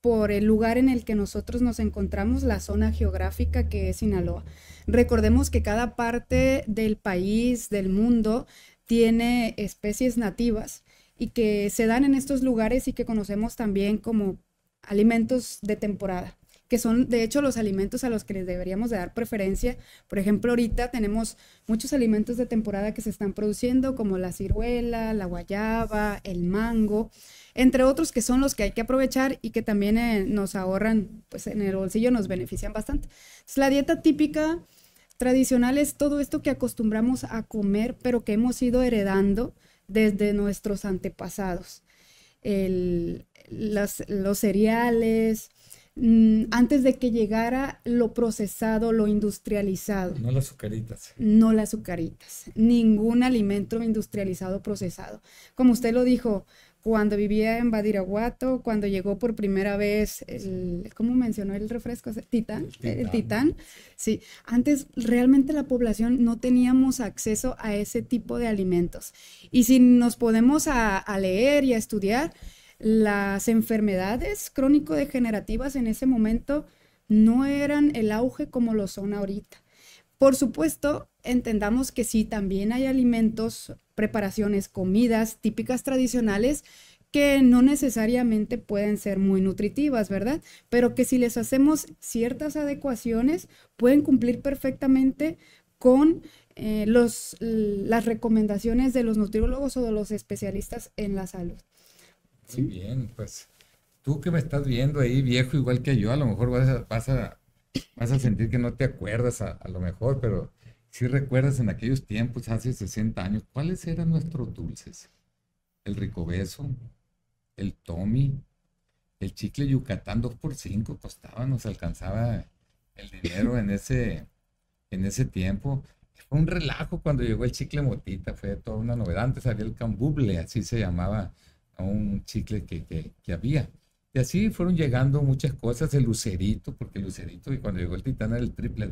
por el lugar en el que nosotros nos encontramos, la zona geográfica que es Sinaloa. Recordemos que cada parte del país, del mundo, tiene especies nativas y que se dan en estos lugares y que conocemos también como alimentos de temporada, que son de hecho los alimentos a los que les deberíamos de dar preferencia. Por ejemplo, ahorita tenemos muchos alimentos de temporada que se están produciendo, como la ciruela, la guayaba, el mango, entre otros, que son los que hay que aprovechar y que también nos ahorran, pues en el bolsillo nos benefician bastante. Entonces, la dieta típica tradicional es todo esto que acostumbramos a comer, pero que hemos ido heredando desde nuestros antepasados. Los cereales, antes de que llegara lo procesado, lo industrializado. No las azucaritas. No las azucaritas. Ningún alimento industrializado procesado. Como usted lo dijo, cuando vivía en Badiraguato, cuando llegó por primera vez ¿cómo mencionó el refresco? ¿Titán? El Titán. Sí. Antes realmente la población no teníamos acceso a ese tipo de alimentos. Y si nos podemos a leer y a estudiar, las enfermedades crónico-degenerativas en ese momento no eran el auge como lo son ahorita. Por supuesto, entendamos que sí, también hay alimentos, preparaciones, comidas típicas tradicionales que no necesariamente pueden ser muy nutritivas, ¿verdad? Pero que si les hacemos ciertas adecuaciones, pueden cumplir perfectamente con las recomendaciones de los nutriólogos o de los especialistas en la salud. Muy bien, pues tú que me estás viendo ahí, viejo igual que yo, a lo mejor vas a sentir que no te acuerdas a lo mejor, pero si recuerdas en aquellos tiempos, hace 60 años, ¿cuáles eran nuestros dulces? El Ricobeso, el Tommy, el chicle Yucatán 2x5 costaba, nos alcanzaba el dinero en ese tiempo. Fue un relajo cuando llegó el chicle Motita, fue toda una novedad. Antes había el Cambuble, así se llamaba, un chicle que había. Y así fueron llegando muchas cosas, el Lucerito, porque el Lucerito, y cuando llegó el Titán era el triple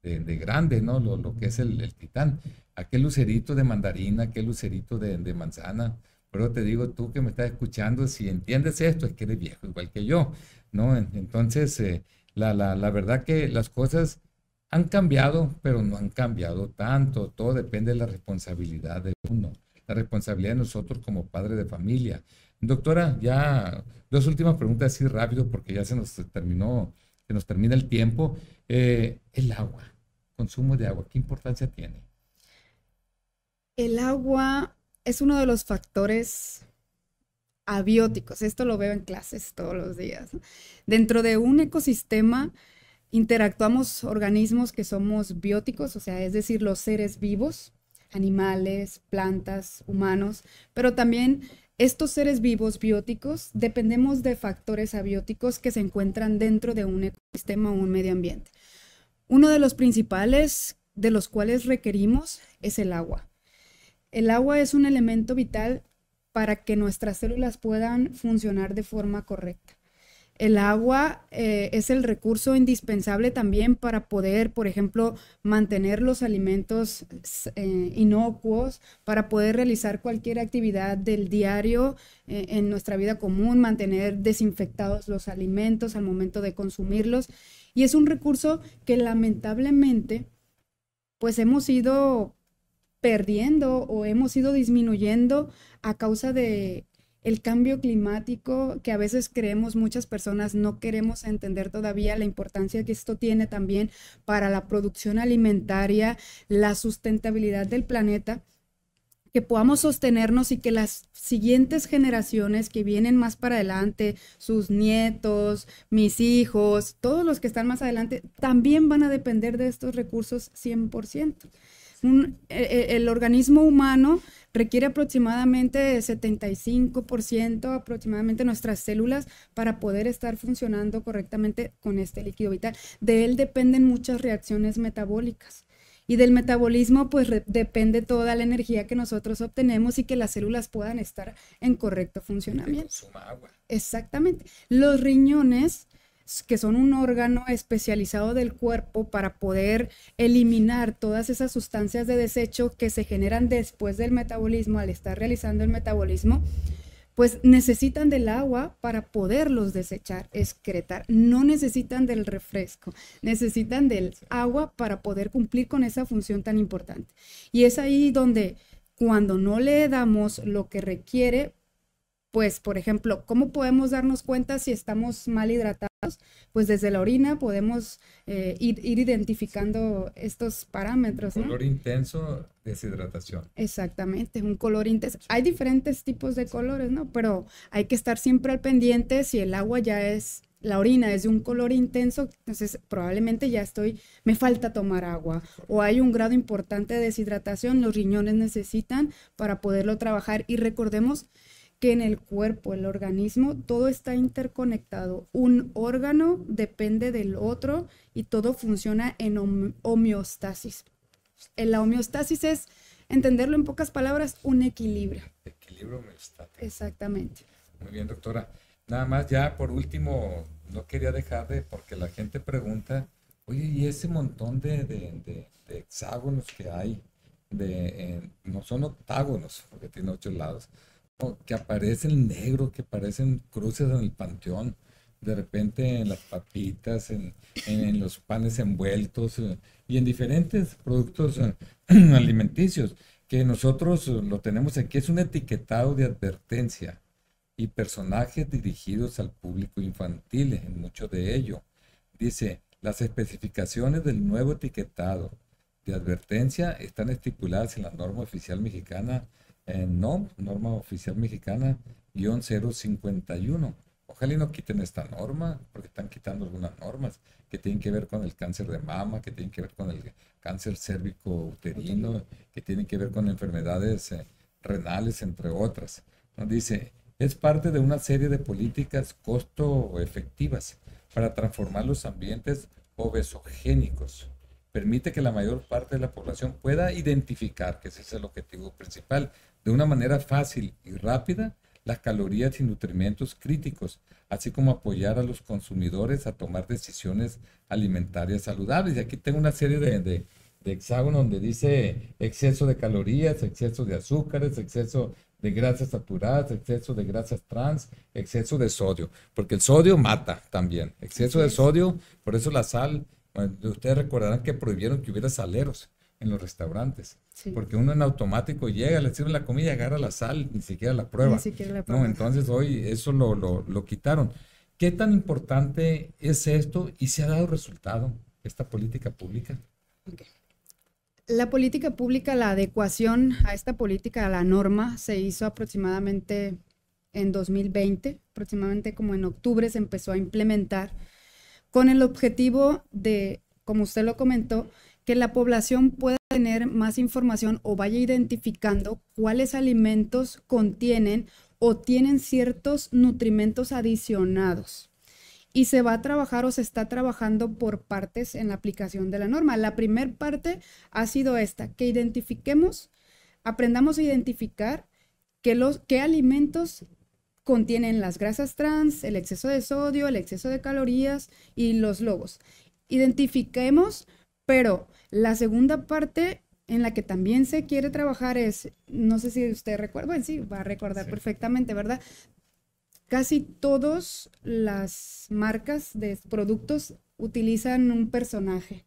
de grande, ¿no? Lo que es el Titán. Aquel Lucerito de mandarina, aquel Lucerito de manzana. Pero te digo, tú que me estás escuchando, si entiendes esto, es que eres viejo, igual que yo, ¿no? Entonces, La verdad que las cosas han cambiado, pero no han cambiado tanto. Todo depende de la responsabilidad de uno, la responsabilidad de nosotros como padres de familia. Doctora, ya dos últimas preguntas así rápido porque ya se nos termina el tiempo. El agua, consumo de agua, ¿qué importancia tiene? El agua es uno de los factores abióticos. Esto lo veo en clases todos los días, ¿no? Dentro de un ecosistema interactuamos organismos que somos bióticos, o sea, es decir, los seres vivos, animales, plantas, humanos, pero también estos seres vivos bióticos dependemos de factores abióticos que se encuentran dentro de un ecosistema o un medio ambiente. Uno de los principales de los cuales requerimos es el agua. El agua es un elemento vital para que nuestras células puedan funcionar de forma correcta. El agua es el recurso indispensable también para poder, por ejemplo, mantener los alimentos inocuos, para poder realizar cualquier actividad del diario en nuestra vida común, mantener desinfectados los alimentos al momento de consumirlos. Y es un recurso que lamentablemente, pues hemos ido perdiendo o hemos ido disminuyendo a causa de el cambio climático, que a veces creemos muchas personas no queremos entender todavía la importancia que esto tiene también para la producción alimentaria, la sustentabilidad del planeta, que podamos sostenernos y que las siguientes generaciones que vienen más para adelante, sus nietos, mis hijos, todos los que están más adelante, también van a depender de estos recursos 100%. El organismo humano requiere aproximadamente 75% aproximadamente nuestras células para poder estar funcionando correctamente con este líquido vital. De él dependen muchas reacciones metabólicas. Y del metabolismo, pues depende toda la energía que nosotros obtenemos y que las células puedan estar en correcto funcionamiento. Consuma agua. Exactamente. Los riñones, que son un órgano especializado del cuerpo para poder eliminar todas esas sustancias de desecho que se generan después del metabolismo, al estar realizando el metabolismo, pues necesitan del agua para poderlos desechar, excretar. No necesitan del refresco, necesitan del agua para poder cumplir con esa función tan importante. Y es ahí donde cuando no le damos lo que requiere, pues, por ejemplo, ¿cómo podemos darnos cuenta si estamos mal hidratados? Pues desde la orina podemos ir identificando estos parámetros, ¿no? Color intenso, deshidratación. Exactamente, un color intenso. Hay diferentes tipos de colores, ¿no? Pero hay que estar siempre al pendiente si el agua la orina es de un color intenso, entonces probablemente me falta tomar agua. O hay un grado importante de deshidratación, los riñones necesitan para poderlo trabajar. Y recordemos que en el cuerpo, el organismo, todo está interconectado. Un órgano depende del otro y todo funciona en homeostasis. La homeostasis es, entenderlo en pocas palabras, un equilibrio. Equilibrio homeostático. Exactamente. Muy bien, doctora. Nada más ya por último, no quería porque la gente pregunta, oye, ¿y ese montón de hexágonos que hay? No son octágonos, porque tiene 8 lados. Que aparecen negros, que parecen cruces en el panteón, de repente en las papitas, en los panes envueltos y en diferentes productos alimenticios, que nosotros lo tenemos aquí, es un etiquetado de advertencia y personajes dirigidos al público infantil, en mucho de ello. Dice, las especificaciones del nuevo etiquetado de advertencia están estipuladas en la norma oficial mexicana norma oficial mexicana -051. Ojalá y no quiten esta norma, porque están quitando algunas normas que tienen que ver con el cáncer de mama, que tienen que ver con el cáncer cérvico-uterino, que tienen que ver con enfermedades renales, entre otras. Nos dice, es parte de una serie de políticas costo efectivas para transformar los ambientes obesogénicos. Permite que la mayor parte de la población pueda identificar, que ese es el objetivo principal, de una manera fácil y rápida, las calorías y nutrimentos críticos, así como apoyar a los consumidores a tomar decisiones alimentarias saludables. Y aquí tengo una serie de hexágonos donde dice exceso de calorías, exceso de azúcares, exceso de grasas saturadas, exceso de grasas trans, exceso de sodio, porque el sodio mata también, exceso de sodio, por eso la sal, ustedes recordarán que prohibieron que hubiera saleros en los restaurantes, sí, porque uno en automático llega, le sirve la comida, agarra la sal, ni siquiera la prueba. Ni siquiera la prueba. No, entonces hoy eso lo quitaron. ¿Qué tan importante es esto y se ha dado resultado esta política pública? Okay. La política pública, la adecuación a esta política, a la norma, se hizo aproximadamente en 2020, aproximadamente como en octubre se empezó a implementar, con el objetivo de, como usted lo comentó, que la población pueda tener más información o vaya identificando cuáles alimentos contienen o tienen ciertos nutrimentos adicionados. Y se va a trabajar o se está trabajando por partes en la aplicación de la norma. La primera parte ha sido esta, que identifiquemos, aprendamos a identificar qué alimentos contienen las grasas trans, el exceso de sodio, el exceso de calorías y los logos. Identifiquemos, pero la segunda parte en la que también se quiere trabajar es, no sé si usted recuerda, bueno, sí, va a recordar sí, perfectamente, ¿verdad? Casi todas las marcas de productos utilizan un personaje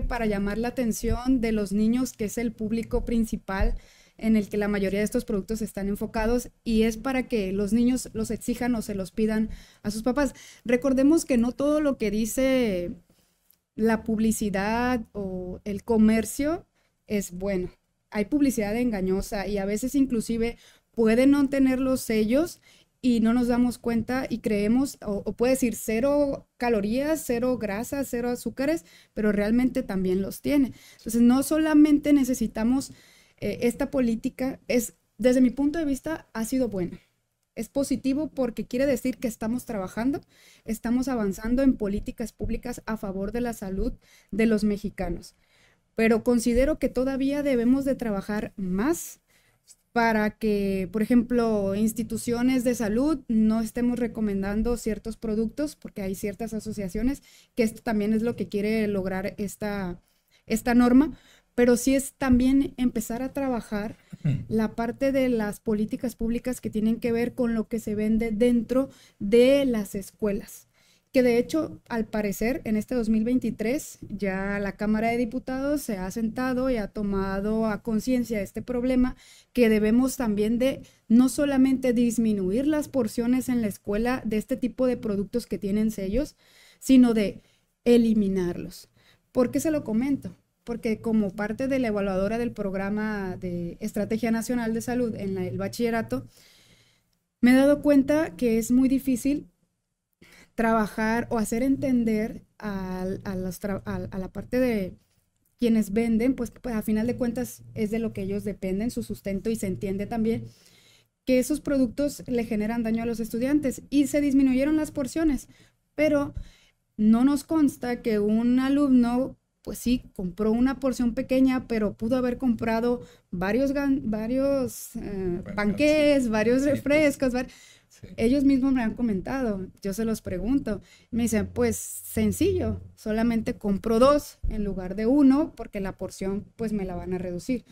para llamar la atención de los niños, que es el público principal en el que la mayoría de estos productos están enfocados, y es para que los niños los exijan o se los pidan a sus papás. Recordemos que no todo lo que dice la publicidad o el comercio es bueno. Hay publicidad engañosa y a veces inclusive pueden no tener los sellos y no nos damos cuenta y creemos, o puede decir 0 calorías, 0 grasas, 0 azúcares, pero realmente también los tiene. Entonces no solamente necesitamos esta política, desde mi punto de vista ha sido buena. Es positivo porque quiere decir que estamos trabajando, estamos avanzando en políticas públicas a favor de la salud de los mexicanos. Pero considero que todavía debemos de trabajar más para que, por ejemplo, instituciones de salud no estemos recomendando ciertos productos, porque hay ciertas asociaciones que esto también es lo que quiere lograr esta norma, pero sí es también empezar a trabajar la parte de las políticas públicas que tienen que ver con lo que se vende dentro de las escuelas. Que de hecho, al parecer, en este 2023, ya la Cámara de Diputados se ha sentado y ha tomado a conciencia este problema, que debemos también de no solamente disminuir las porciones en la escuela de este tipo de productos que tienen sellos, sino de eliminarlos. ¿Por qué se lo comento? Porque como parte de la evaluadora del programa de Estrategia Nacional de Salud en el bachillerato, me he dado cuenta que es muy difícil trabajar o hacer entender a la parte de quienes venden, pues a final de cuentas es de lo que ellos dependen, su sustento, y se entiende también que esos productos le generan daño a los estudiantes y se disminuyeron las porciones, pero no nos consta que un alumno, pues sí, compró una porción pequeña, pero pudo haber comprado varios panqués, varios refrescos, sí. Ellos mismos me han comentado, yo se los pregunto, me dicen, pues sencillo, solamente compro 2 en lugar de 1 porque la porción pues me la van a reducir.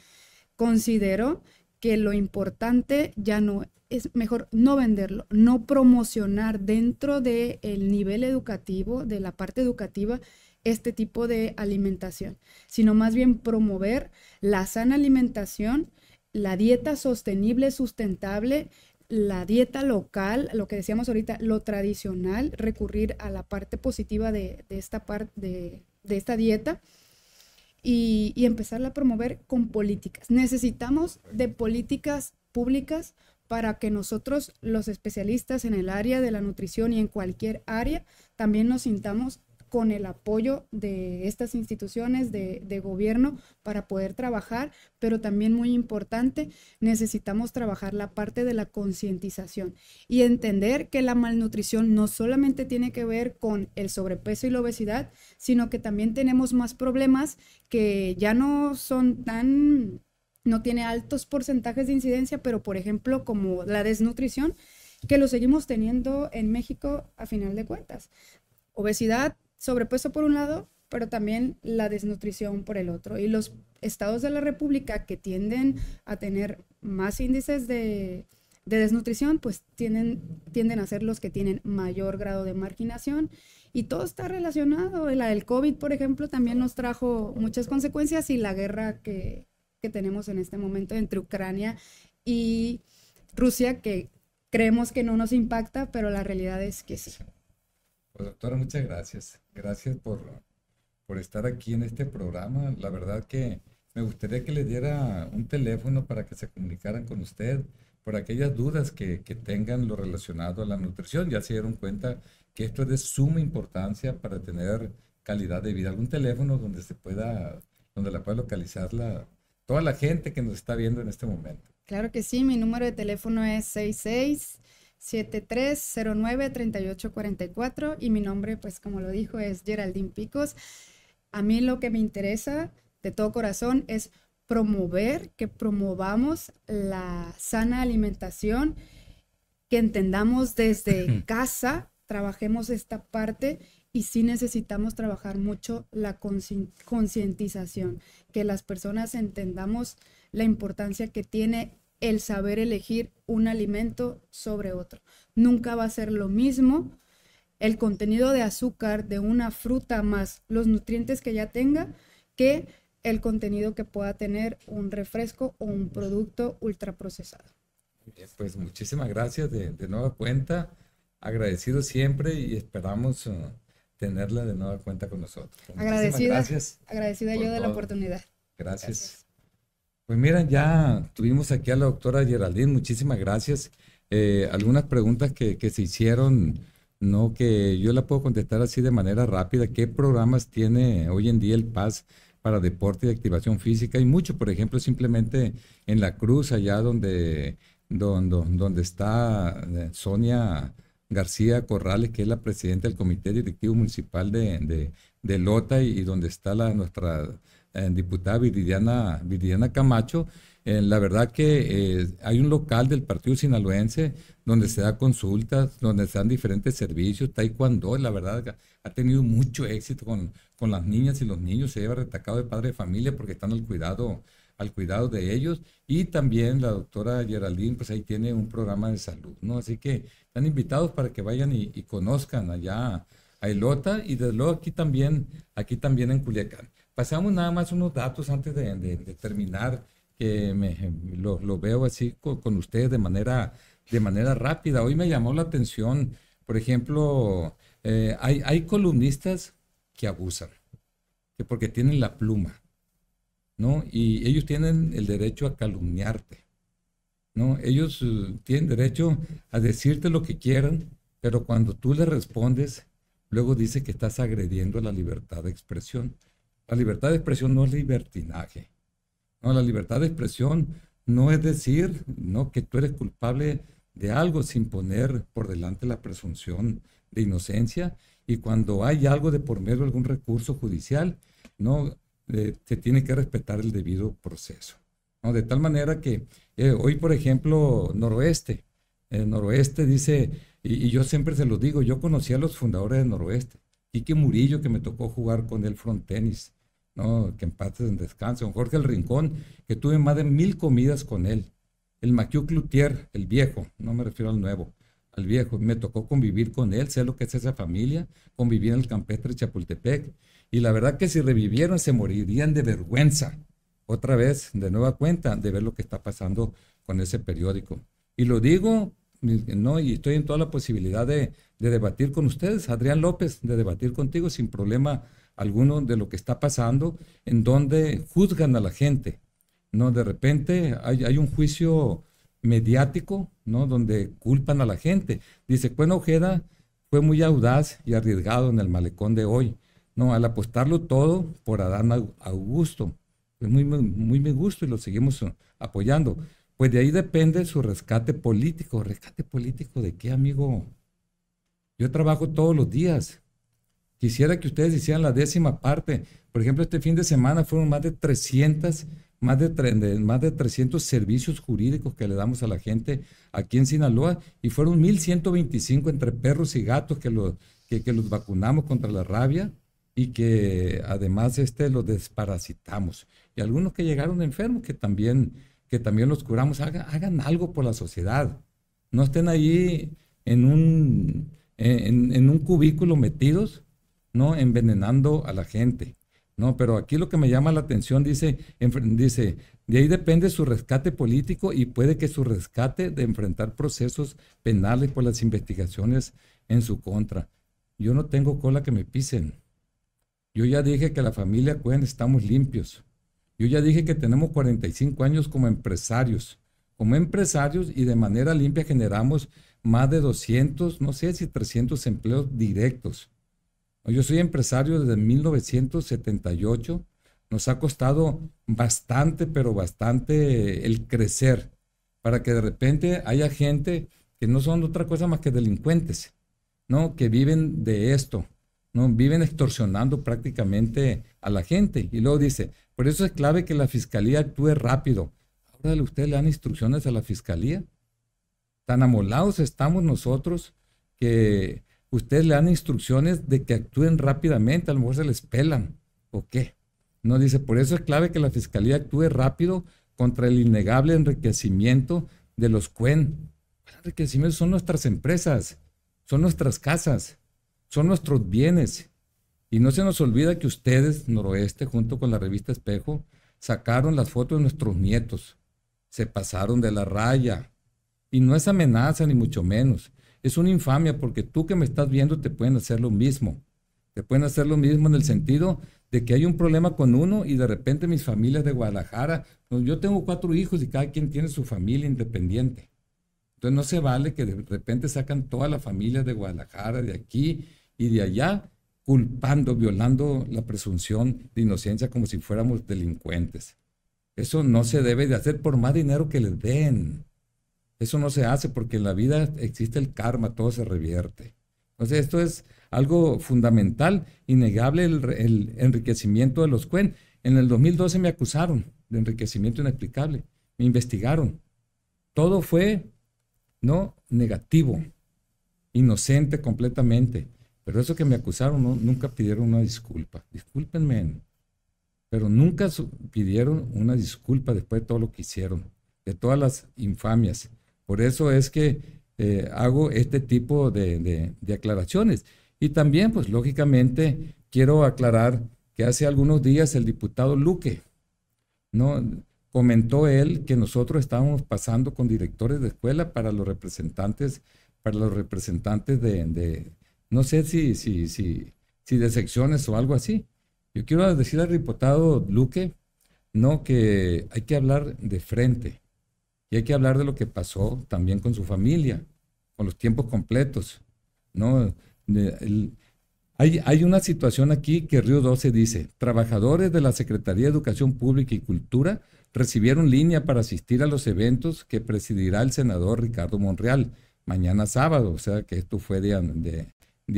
Considero que lo importante ya no es, mejor no venderlo, no promocionar dentro del nivel educativo, de la parte educativa, este tipo de alimentación, sino más bien promover la sana alimentación, la dieta sostenible, sustentable, la dieta local, lo que decíamos ahorita, lo tradicional, recurrir a la parte positiva de esta dieta y empezarla a promover con políticas. Necesitamos de políticas públicas para que nosotros, los especialistas en el área de la nutrición y en cualquier área, también nos sintamos con el apoyo de estas instituciones de gobierno para poder trabajar, pero también muy importante, necesitamos trabajar la parte de la concientización y entender que la malnutrición no solamente tiene que ver con el sobrepeso y la obesidad, sino que también tenemos más problemas que ya no son no tiene altos porcentajes de incidencia, pero por ejemplo como la desnutrición, que lo seguimos teniendo en México a final de cuentas. Obesidad, sobrepeso por un lado pero también la desnutrición por el otro. Y los estados de la República que tienden a tener más índices de desnutrición, pues tienden a ser los que tienen mayor grado de marginación, y todo está relacionado. La del COVID, por ejemplo, también nos trajo muchas consecuencias, y la guerra que tenemos en este momento entre Ucrania y Rusia, que creemos que no nos impacta, pero la realidad es que sí. Pues doctora, muchas gracias. Gracias por estar aquí en este programa. La verdad que me gustaría que le diera un teléfono para que se comunicaran con usted por aquellas dudas que tengan lo relacionado a la nutrición. Ya se dieron cuenta que esto es de suma importancia para tener calidad de vida. ¿Algún teléfono donde la pueda localizar toda la gente que nos está viendo en este momento? Claro que sí, mi número de teléfono es 66-7309-3844, y mi nombre, pues como lo dijo, es Geraldine Picos. A mí lo que me interesa de todo corazón es que promovamos la sana alimentación, que entendamos desde casa, trabajemos esta parte, y sí necesitamos trabajar mucho la concientización, que las personas entendamos la importancia que tiene el saber elegir un alimento sobre otro. Nunca va a ser lo mismo el contenido de azúcar de una fruta más los nutrientes que ya tenga que el contenido que pueda tener un refresco o un producto ultraprocesado. Pues muchísimas gracias de nueva cuenta. Agradecido siempre, y esperamos tenerla de nueva cuenta con nosotros. Agradecida yo de la oportunidad. Gracias. Pues miren, ya tuvimos aquí a la doctora Geraldine. Muchísimas gracias. Algunas preguntas que se hicieron, no, que yo la puedo contestar así de manera rápida. ¿Qué programas tiene hoy en día el PAS para deporte y activación física? Hay mucho, por ejemplo, simplemente en La Cruz, allá donde está Sonia García Corrales, que es la presidenta del Comité Directivo Municipal de Lota, y donde está nuestra diputada Viridiana Camacho. La verdad que hay un local del Partido Sinaloense donde se da consultas, donde se dan diferentes servicios, taekwondo. La verdad ha tenido mucho éxito con las niñas y los niños. Se lleva retacado de padre de familia porque están al cuidado de ellos. Y también la doctora Geraldine, pues ahí tiene un programa de salud, ¿no? Así que están invitados para que vayan y conozcan allá a Ilota, y desde luego aquí también en Culiacán. Pasamos nada más unos datos antes de terminar, que lo veo así con ustedes de manera rápida. Hoy me llamó la atención, por ejemplo, hay columnistas que abusan, que porque tienen la pluma, ¿no? Y ellos tienen el derecho a calumniarte, ¿no? Ellos tienen derecho a decirte lo que quieran, pero cuando tú les respondes, luego dice que estás agrediendo la libertad de expresión. La libertad de expresión no es libertinaje. No, la libertad de expresión no es decir, no, que tú eres culpable de algo sin poner por delante la presunción de inocencia. Y cuando hay algo de por medio, algún recurso judicial, no, se tiene que respetar el debido proceso, ¿no? De tal manera que hoy, por ejemplo, Noroeste dice, y yo siempre se los digo, yo conocí a los fundadores de Noroeste, Quique Murillo, que me tocó jugar con él frontenis, ¿no? Que en paz en descanso. Don Jorge El Rincón, que tuve más de 1000 comidas con él. El Maquiu Cloutier, el viejo, no me refiero al nuevo, al viejo, me tocó convivir con él, sé lo que es esa familia, conviví en el campestre Chapultepec, y la verdad que si revivieron se morirían de vergüenza, otra vez, de nueva cuenta, de ver lo que está pasando con ese periódico. Y lo digo, no, y estoy en toda la posibilidad de debatir con ustedes, Adrián López, de debatir contigo sin problema alguno de lo que está pasando, en donde juzgan a la gente, ¿no? De repente hay un juicio mediático, ¿no? Donde culpan a la gente. Dice, Cueno Ojeda fue muy audaz y arriesgado en el malecón de hoy, ¿no? Al apostarlo todo por Adán Augusto. Es muy mi gusto, y lo seguimos apoyando. Pues de ahí depende su rescate político. ¿Rescate político de qué, amigo? Yo trabajo todos los días. Quisiera que ustedes hicieran la 10ª parte. Por ejemplo, este fin de semana fueron más de 300 servicios jurídicos que le damos a la gente aquí en Sinaloa, y fueron 1125 entre perros y gatos que los vacunamos contra la rabia, y que además los desparasitamos. Y algunos que llegaron enfermos, que también los curamos, hagan algo por la sociedad. No estén allí en un cubículo metidos, ¿no? Envenenando a la gente. No, pero aquí lo que me llama la atención dice, de ahí depende su rescate político y puede que su rescate de enfrentar procesos penales por las investigaciones en su contra. Yo no tengo cola que me pisen. Yo ya dije que la familia Cuen estamos limpios. Yo ya dije que tenemos 45 años como empresarios. Como empresarios y de manera limpia generamos más de 200, no sé si 300 empleos directos. Yo soy empresario desde 1978. Nos ha costado bastante, pero bastante el crecer para que de repente haya gente que no son otra cosa más que delincuentes, ¿no? Que viven de esto, ¿no? Viven extorsionando prácticamente a la gente. Y luego dice, por eso es clave que la fiscalía actúe rápido. Ahora ustedes le dan instrucciones a la fiscalía. Tan amolados estamos nosotros que ustedes le dan instrucciones de que actúen rápidamente, a lo mejor se les pelan, ¿o qué? No, dice, por eso es clave que la fiscalía actúe rápido contra el innegable enriquecimiento de los Cuen. El enriquecimiento son nuestras empresas, son nuestras casas, son nuestros bienes. Y no se nos olvida que ustedes, Noroeste, junto con la revista Espejo, sacaron las fotos de nuestros nietos. Se pasaron de la raya. Y no es amenaza, ni mucho menos. Es una infamia porque tú que me estás viendo te pueden hacer lo mismo. Te pueden hacer lo mismo en el sentido de que hay un problema con uno y de repente mis familias de Guadalajara, yo tengo 4 hijos y cada quien tiene su familia independiente. Entonces no se vale que de repente sacan toda la familia de Guadalajara, de aquí y de allá, culpando, violando la presunción de inocencia como si fuéramos delincuentes. Eso no se debe de hacer por más dinero que les den. Eso no se hace porque en la vida existe el karma, todo se revierte. Entonces esto es algo fundamental, innegable el enriquecimiento de los Cuen. En el 2012 me acusaron de enriquecimiento inexplicable, me investigaron. Todo fue negativo, inocente completamente. Pero eso que me acusaron nunca pidieron una disculpa. Discúlpenme, pero nunca pidieron una disculpa después de todo lo que hicieron, de todas las infamias. Por eso es que hago este tipo de aclaraciones. Y también, pues lógicamente, quiero aclarar que hace algunos días el diputado Luque, ¿no? Comentó él que nosotros estábamos pasando con directores de escuela para los representantes de no sé si de secciones o algo así. Yo quiero decir al diputado Luque, no, que hay que hablar de frente. Y hay que hablar de lo que pasó también con su familia, con los tiempos completos, ¿no? Hay una situación aquí que Río 12 dice, trabajadores de la Secretaría de Educación Pública y Cultura recibieron línea para asistir a los eventos que presidirá el senador Ricardo Monreal mañana sábado, o sea que esto fue de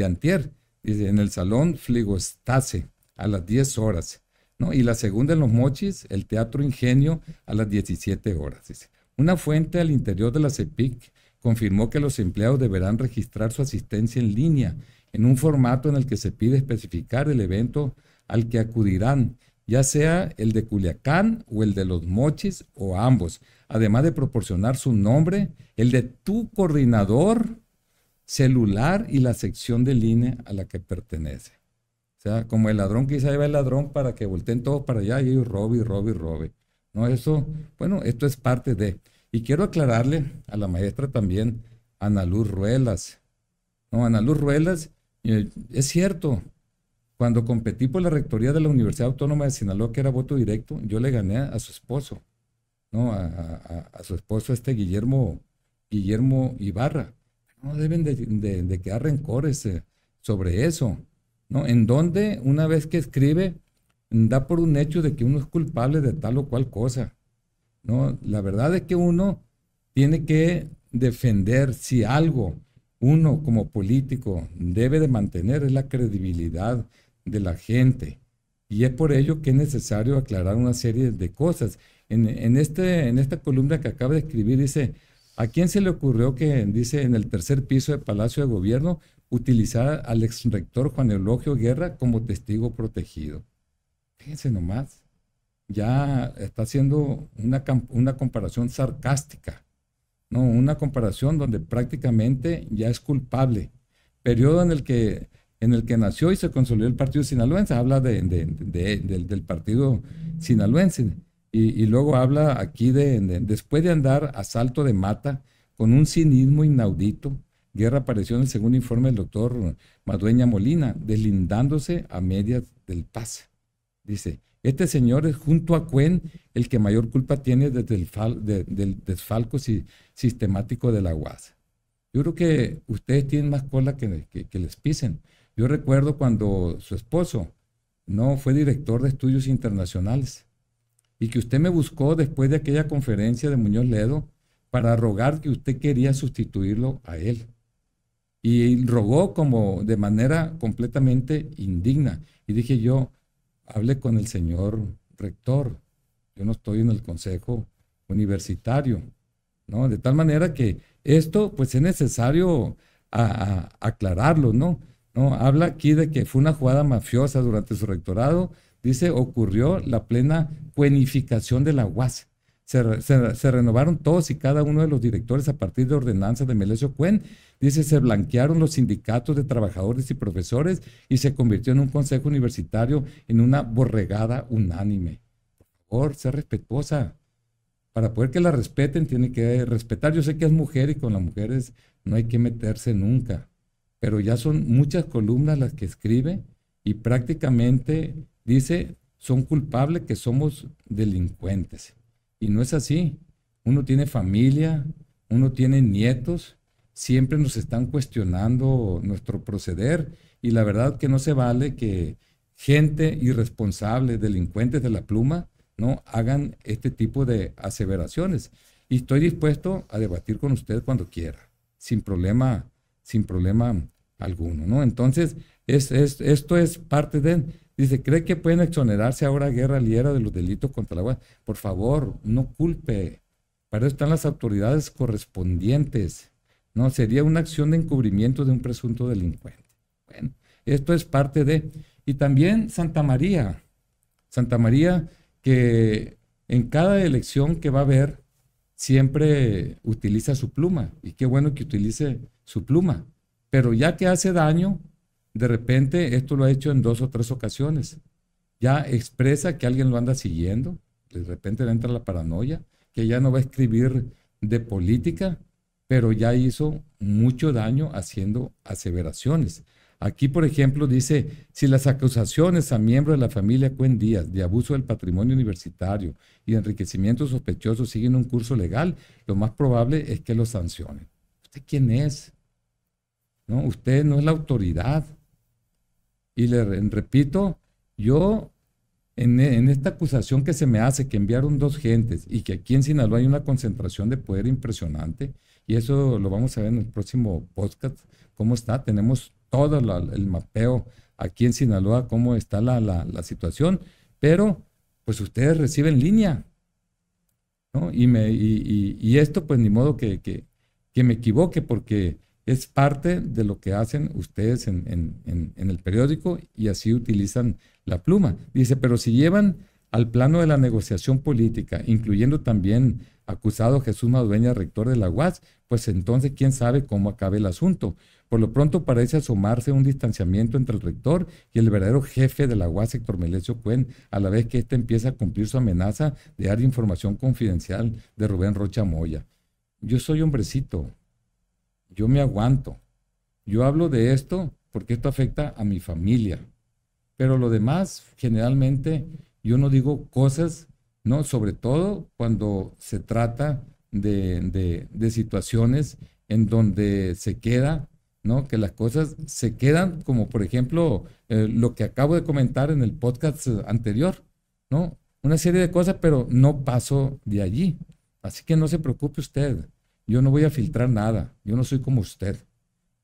antier, dice, en el Salón Fligostase a las 10 horas, ¿no? Y la segunda en Los Mochis, el Teatro Ingenio a las 17 horas, dice. Una fuente al interior de la CEPIC confirmó que los empleados deberán registrar su asistencia en línea en un formato en el que se pide especificar el evento al que acudirán, ya sea el de Culiacán o el de Los Mochis o ambos, además de proporcionar su nombre, el de tu coordinador, celular y la sección del INE a la que pertenece. O sea, como el ladrón que dice, ahí va el ladrón para que volteen todos para allá y ellos robe. No, eso, bueno, esto es parte de. Y quiero aclararle a la maestra también, Ana Luz Ruelas. No, Ana Luz Ruelas, es cierto, cuando competí por la rectoría de la Universidad Autónoma de Sinaloa, que era voto directo, yo le gané a su esposo, ¿no? A su esposo, Guillermo Ibarra. No deben de quedar rencores sobre eso, ¿no? En donde una vez que escribe, da por un hecho de que uno es culpable de tal o cual cosa, ¿no? La verdad es que uno tiene que defender, si algo uno como político debe de mantener, es la credibilidad de la gente. Y es por ello que es necesario aclarar una serie de cosas. En esta columna que acaba de escribir dice, ¿a quién se le ocurrió que, dice, en el tercer piso del Palacio de Gobierno utilizar al exrector Juan Eulogio Guerra como testigo protegido. Fíjense nomás, ya está haciendo una comparación sarcástica, ¿no? Una comparación donde prácticamente ya es culpable. Periodo en el que nació y se consolidó el partido sinaloense, habla del partido sinaloense, y luego habla aquí después de andar a salto de mata, con un cinismo inaudito, Guerra apareció en el segundo informe del doctor Madueña Molina, deslindándose a medias del pase. Dice, este señor es junto a Cuen el que mayor culpa tiene del desfalco sistemático de la UAS. Yo creo que ustedes tienen más cola que les pisen. Yo recuerdo cuando su esposo no fue director de estudios internacionales y que usted me buscó después de aquella conferencia de Muñoz Ledo para rogar que usted quería sustituirlo a él. Y rogó como de manera completamente indigna. Y dije yo, hable con el señor rector. Yo no estoy en el consejo universitario, ¿no? De tal manera que esto pues es necesario aclararlo, ¿no? ¿No? Habla aquí de que fue una jugada mafiosa durante su rectorado. Dice, ocurrió la plena cuenificación de la UAS. Se renovaron todos y cada uno de los directores a partir de ordenanzas de Melesio Cuen. Dice, se blanquearon los sindicatos de trabajadores y profesores y se convirtió en un consejo universitario en una borregada unánime. Por favor, sea respetuosa. Para poder que la respeten, tiene que respetar. Yo sé que es mujer y con las mujeres no hay que meterse nunca, pero ya son muchas columnas las que escribe y prácticamente dice, son culpables que somos delincuentes. Y no es así. Uno tiene familia, uno tiene nietos, siempre nos están cuestionando nuestro proceder y la verdad que no se vale que gente irresponsable, delincuentes de la pluma, no hagan este tipo de aseveraciones. Y estoy dispuesto a debatir con usted cuando quiera, sin problema alguno, ¿no? Entonces, esto es parte de... Dice, ¿cree que pueden exonerarse ahora Guerra Liera de los delitos contra la UAS? Por favor, no culpe. Para eso están las autoridades correspondientes. No, sería una acción de encubrimiento de un presunto delincuente. Bueno, esto es parte de... Y también Santa María que en cada elección que va a haber siempre utiliza su pluma. Y qué bueno que utilice su pluma. Pero ya que hace daño, de repente esto lo ha hecho en 2 o 3 ocasiones. Ya expresa que alguien lo anda siguiendo, de repente le entra la paranoia, que ya no va a escribir de política, pero ya hizo mucho daño haciendo aseveraciones. Aquí, por ejemplo, dice, si las acusaciones a miembros de la familia Cuen Díaz de abuso del patrimonio universitario y de enriquecimiento sospechoso siguen un curso legal, lo más probable es que lo sancionen. ¿Usted quién es? ¿No? Usted no es la autoridad. Y le repito, yo en esta acusación que se me hace que enviaron 2 gentes y que aquí en Sinaloa hay una concentración de poder impresionante, y eso lo vamos a ver en el próximo podcast, cómo está, tenemos todo el mapeo aquí en Sinaloa, cómo está la situación, pero pues ustedes reciben línea, ¿no? Y esto pues ni modo que me equivoque, porque es parte de lo que hacen ustedes en el periódico y así utilizan la pluma. Dice, pero si llevan al plano de la negociación política, incluyendo también acusado Jesús Madueña, rector de la UAS, pues entonces quién sabe cómo acabe el asunto. Por lo pronto parece asomarse un distanciamiento entre el rector y el verdadero jefe de la UAS, Héctor Melesio Cuen, a la vez que éste empieza a cumplir su amenaza de dar información confidencial de Rubén Rocha Moya. Yo soy hombrecito. Yo me aguanto. Yo hablo de esto porque esto afecta a mi familia. Pero lo demás, generalmente, yo no digo cosas, ¿no? Sobre todo cuando se trata de situaciones en donde se queda, ¿no? Que las cosas se quedan, como por ejemplo, lo que acabo de comentar en el podcast anterior, ¿no? Una serie de cosas, pero no paso de allí. Así que no se preocupe usted. Yo no voy a filtrar nada. Yo no soy como usted.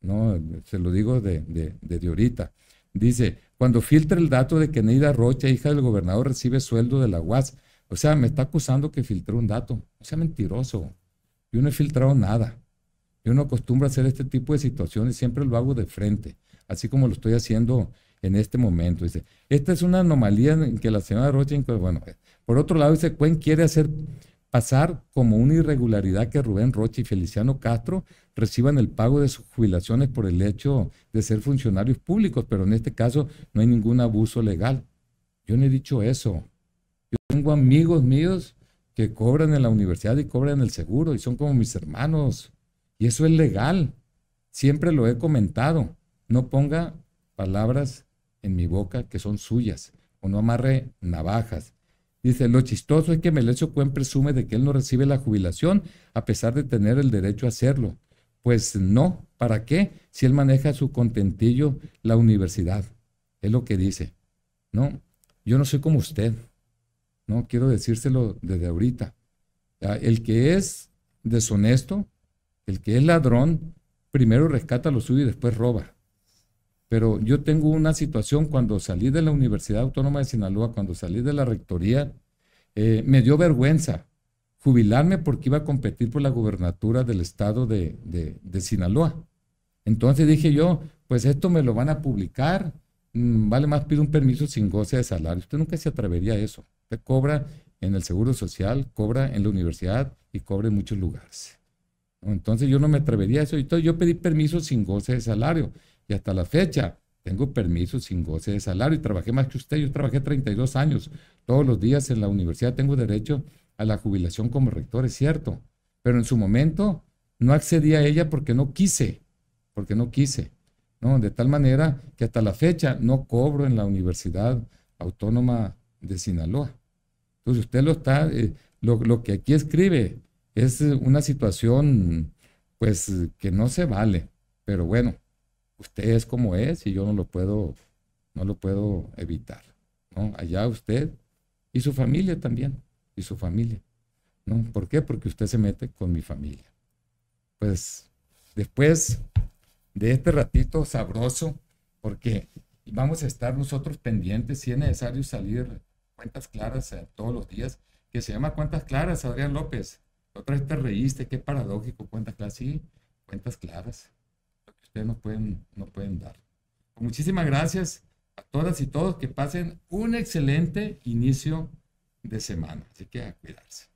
No, se lo digo de ahorita. Dice, cuando filtre el dato de que Neida Rocha, hija del gobernador, recibe sueldo de la UAS, o sea, me está acusando que filtré un dato. O sea, mentiroso. Yo no he filtrado nada. Yo no acostumbro a hacer este tipo de situaciones, siempre lo hago de frente, así como lo estoy haciendo en este momento. Dice, esta es una anomalía en que la señora Rocha, bueno, por otro lado, dice, Cuen quiere hacer pasar como una irregularidad que Rubén Rocha y Feliciano Castro reciban el pago de sus jubilaciones por el hecho de ser funcionarios públicos, pero en este caso no hay ningún abuso legal. Yo no he dicho eso. Yo tengo amigos míos que cobran en la universidad y cobran el seguro y son como mis hermanos. Y eso es legal. Siempre lo he comentado. No ponga palabras en mi boca que son suyas o no amarre navajas. Dice, lo chistoso es que Melesio Cuen presume de que él no recibe la jubilación a pesar de tener el derecho a hacerlo. Pues no, ¿para qué? Si él maneja su contentillo la universidad. Es lo que dice. No, yo no soy como usted. No, quiero decírselo desde ahorita. El que es deshonesto, el que es ladrón, primero rescata lo suyo y después roba. Pero yo tengo una situación cuando salí de la Universidad Autónoma de Sinaloa, cuando salí de la rectoría, me dio vergüenza jubilarme porque iba a competir por la gubernatura del estado de Sinaloa. Entonces dije yo, pues esto me lo van a publicar, vale más pido un permiso sin goce de salario. Usted nunca se atrevería a eso. Usted cobra en el Seguro Social, cobra en la universidad y cobra en muchos lugares. Entonces yo no me atrevería a eso. Entonces yo pedí permiso sin goce de salario. Y hasta la fecha tengo permiso sin goce de salario y trabajé más que usted. Yo trabajé 32 años. Todos los días en la universidad tengo derecho a la jubilación como rector, es cierto. Pero en su momento no accedí a ella porque no quise. ¿No? De tal manera que hasta la fecha no cobro en la Universidad Autónoma de Sinaloa. Entonces usted lo que aquí escribe es una situación pues que no se vale. Pero bueno. Usted es como es y yo no lo puedo evitar, ¿no? Allá usted y su familia también, ¿no? ¿Por qué? Porque usted se mete con mi familia. Pues después de este ratito sabroso, porque vamos a estar nosotros pendientes, si es necesario salir cuentas claras todos los días, que se llama Cuentas Claras, Adrián López. La otra vez te reíste, qué paradójico, cuentas claras, sí, cuentas claras. Ustedes no pueden dar. Muchísimas gracias a todas y todos, que pasen un excelente inicio de semana. Así que a cuidarse.